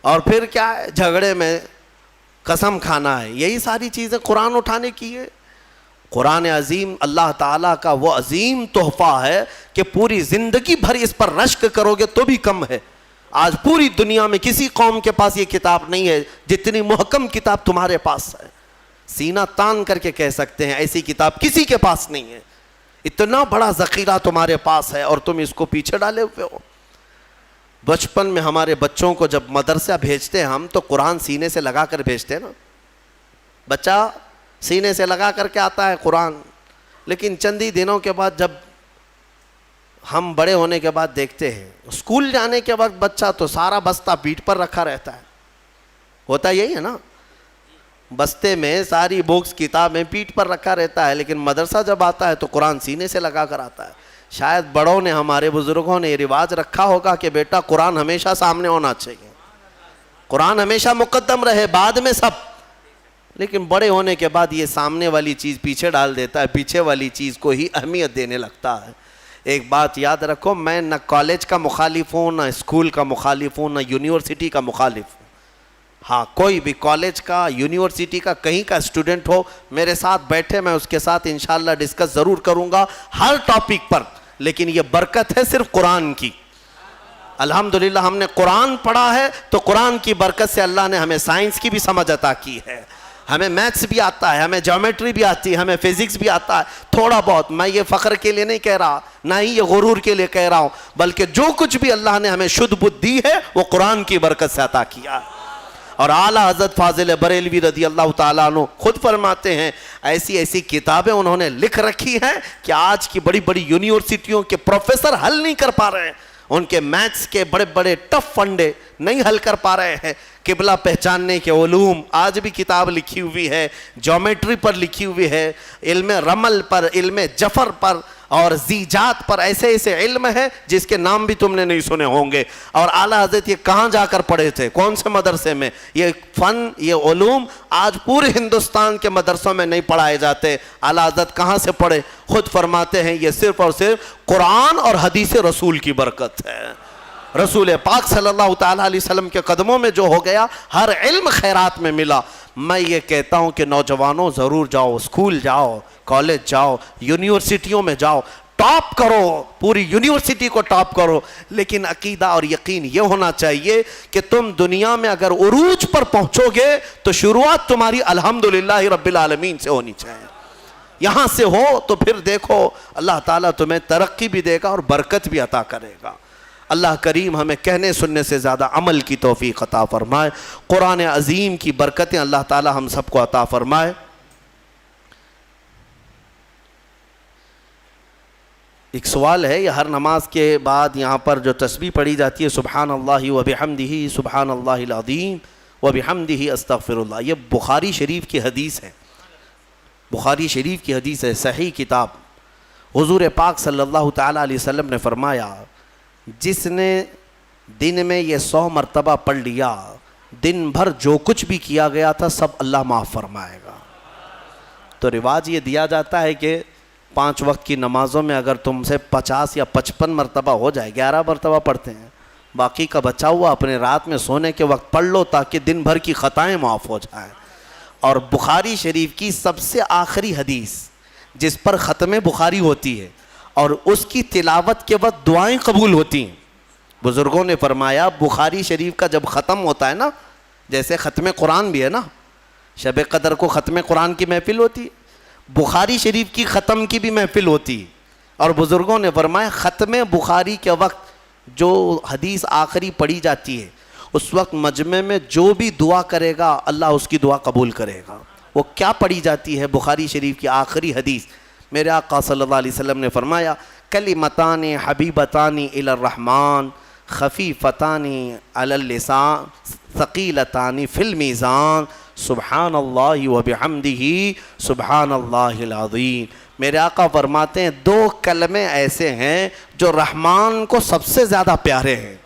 اور پھر کیا ہے جھگڑے میں قسم کھانا ہے. یہی ساری چیزیں قرآن اٹھانے کی ہے. قرآن عظیم اللہ تعالیٰ کا وہ عظیم تحفہ ہے کہ پوری زندگی بھر اس پر رشک کرو گے تو بھی کم ہے. آج پوری دنیا میں کسی قوم کے پاس یہ کتاب نہیں ہے جتنی محکم کتاب تمہارے پاس ہے. سینہ تان کر کے کہہ سکتے ہیں ایسی کتاب کسی کے پاس نہیں ہے. اتنا بڑا ذخیرہ تمہارے پاس ہے اور تم اس کو پیچھے ڈالے ہوئے ہو. بچپن میں ہمارے بچوں کو جب مدرسہ بھیجتے ہیں ہم تو قرآن سینے سے لگا کر بھیجتے ہیں نا. بچہ سینے سے لگا کر کے آتا ہے قرآن, لیکن چندی دنوں کے بعد جب ہم بڑے ہونے کے بعد دیکھتے ہیں اسکول جانے کے وقت بچہ تو سارا بستہ پیٹھ پر رکھا رہتا ہے. ہوتا یہی ہے نا, بستے میں ساری بکس کتابیں پیٹھ پر رکھا رہتا ہے, لیکن مدرسہ جب آتا ہے تو قرآن سینے سے لگا کر آتا ہے. شاید بڑوں نے, ہمارے بزرگوں نے یہ رواج رکھا ہوگا کہ بیٹا قرآن ہمیشہ سامنے ہونا چاہیے, قرآن ہمیشہ مقدم رہے, بعد میں سب. لیکن بڑے ہونے کے بعد یہ سامنے والی چیز پیچھے ڈال دیتا ہے, پیچھے والی چیز کو ہی اہمیت دینے لگتا ہے. ایک بات یاد رکھو, میں نہ کالج کا مخالف ہوں, نہ اسکول کا مخالف ہوں, نہ یونیورسٹی کا مخالف ہوں. ہاں کوئی بھی کالج کا, یونیورسٹی کا, کہیں کا اسٹوڈنٹ ہو میرے ساتھ بیٹھے, میں اس کے ساتھ انشاءاللہ ڈسکس ضرور کروں گا ہر ٹاپک پر. لیکن یہ برکت ہے صرف قرآن کی. الحمدللہ ہم نے قرآن پڑھا ہے تو قرآن کی برکت سے اللہ نے ہمیں سائنس کی بھی سمجھ عطا کی ہے, ہمیں میتھس بھی آتا ہے, ہمیں جیومیٹری بھی آتی ہے, ہمیں فزکس بھی آتا ہے تھوڑا بہت. میں یہ فخر کے لیے نہیں کہہ رہا, نہ ہی یہ غرور کے لیے کہہ رہا ہوں, بلکہ جو کچھ بھی اللہ نے ہمیں شدھ بدھ دی ہے وہ قرآن کی برکت سے عطا کیا. اور اعلیٰ حضرت فاضل بریلوی رضی اللہ تعالیٰ عنہ خود فرماتے ہیں ایسی ایسی کتابیں انہوں نے لکھ رکھی ہیں کہ آج کی بڑی بڑی یونیورسٹیوں کے پروفیسر حل نہیں کر پا رہے ہیں. ان کے میتھس کے بڑے بڑے ٹف فنڈے نہیں حل کر پا رہے ہیں. قبلہ پہچاننے کے علوم آج بھی کتاب لکھی ہوئی ہے, جیومیٹری پر لکھی ہوئی ہے, علم رمل پر, علم جفر پر اور زیجات پر, ایسے ایسے علم ہے جس کے نام بھی تم نے نہیں سنے ہوں گے. اور اعلیٰ حضرت یہ کہاں جا کر پڑھے تھے, کون سے مدرسے میں؟ یہ فن, یہ علوم آج پورے ہندوستان کے مدرسوں میں نہیں پڑھائے جاتے. اعلیٰ حضرت کہاں سے پڑھے؟ خود فرماتے ہیں یہ صرف اور صرف قرآن اور حدیث رسول کی برکت ہے. رسول پاک صلی اللہ تعالیٰ علیہ وسلم کے قدموں میں جو ہو گیا، ہر علم خیرات میں ملا۔ میں یہ کہتا ہوں کہ نوجوانوں ضرور جاؤ، اسکول جاؤ، کالج جاؤ، یونیورسٹیوں میں جاؤ، ٹاپ کرو، پوری یونیورسٹی کو ٹاپ کرو، لیکن عقیدہ اور یقین یہ ہونا چاہیے کہ تم دنیا میں اگر عروج پر پہنچو گے تو شروعات تمہاری الحمدللہ رب العالمین سے ہونی چاہیے۔ یہاں سے ہو تو پھر دیکھو اللہ تعالیٰ تمہیں ترقی بھی دے گا اور برکت بھی عطا کرے گا۔ اللہ کریم ہمیں کہنے سننے سے زیادہ عمل کی توفیق عطا فرمائے۔ قرآن عظیم کی برکتیں اللہ تعالیٰ ہم سب کو عطا فرمائے۔ ایک سوال ہے، یہ ہر نماز کے بعد یہاں پر جو تسبیح پڑھی جاتی ہے سبحان اللہ وبحمدہ سبحان اللہ العظیم وبحمدہ استغفر اللہ، یہ بخاری شریف کی حدیث ہے، بخاری شریف کی حدیث ہے، صحیح کتاب۔ حضور پاک صلی اللہ تعالیٰ علیہ وسلم نے فرمایا جس نے دن میں یہ 100 مرتبہ پڑھ لیا، دن بھر جو کچھ بھی کیا گیا تھا سب اللہ معاف فرمائے گا۔ تو رواج یہ دیا جاتا ہے کہ 5 وقت کی نمازوں میں اگر تم سے 50 یا 55 مرتبہ ہو جائے، 11 مرتبہ پڑھتے ہیں، باقی کا بچا ہوا اپنے رات میں سونے کے وقت پڑھ لو تاکہ دن بھر کی خطائیں معاف ہو جائیں۔ اور بخاری شریف کی سب سے آخری حدیث جس پر ختم بخاری ہوتی ہے اور اس کی تلاوت کے وقت دعائیں قبول ہوتی ہیں، بزرگوں نے فرمایا بخاری شریف کا جب ختم ہوتا ہے نا، جیسے ختم قرآن بھی ہے نا، شب قدر کو ختم قرآن کی محفل ہوتی ہے، بخاری شریف کی ختم کی بھی محفل ہوتی ہے، اور بزرگوں نے فرمایا ختم بخاری کے وقت جو حدیث آخری پڑھی جاتی ہے اس وقت مجمع میں جو بھی دعا کرے گا اللہ اس کی دعا قبول کرے گا۔ وہ کیا پڑھی جاتی ہے؟ بخاری شریف کی آخری حدیث، میرے آقا صلی اللہ علیہ وسلم نے فرمایا کلمتان حبیبتان الی الرحمن خفیفتان علی اللسان ثقیلتان فی المیزان سبحان اللہ وبحمدہ سبحان اللہ العظیم۔ میرے آقا فرماتے ہیں 2 کلمے ایسے ہیں جو رحمان کو سب سے زیادہ پیارے ہیں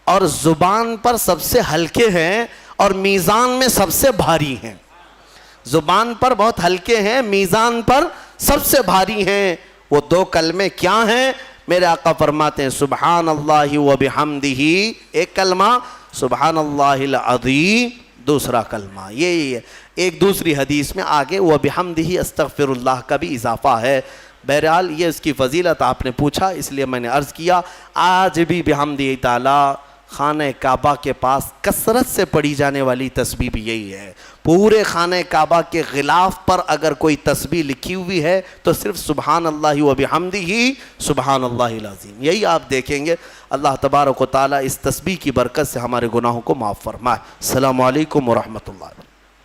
اور زبان پر سب سے ہلکے ہیں اور میزان میں سب سے بھاری ہیں۔ زبان پر بہت ہلکے ہیں، میزان پر سب سے بھاری ہیں۔ وہ 2 کلمے کیا ہیں؟ میرے آقا فرماتے ہیں سبحان اللہ وبحمدہ ایک کلمہ، سبحان اللہ العظیم دوسرا کلمہ۔ یہی ہے۔ ایک دوسری حدیث میں آگے وبحمدہ استغفر اللہ کا بھی اضافہ ہے۔ بہرحال یہ اس کی فضیلت آپ نے پوچھا اس لیے میں نے عرض کیا۔ آج بھی بحمدہ تعالی خانہ کعبہ کے پاس کثرت سے پڑھی جانے والی تسبیح بھی یہی ہے۔ پورے خانہ کعبہ کے غلاف پر اگر کوئی تسبیح لکھی ہوئی ہے تو صرف سبحان اللہ وبحمدہ سبحان اللہ العظیم، یہی آپ دیکھیں گے۔ اللہ تبارک و تعالیٰ اس تسبیح کی برکت سے ہمارے گناہوں کو معاف فرمائے۔ السلام علیکم ورحمۃ اللہ۔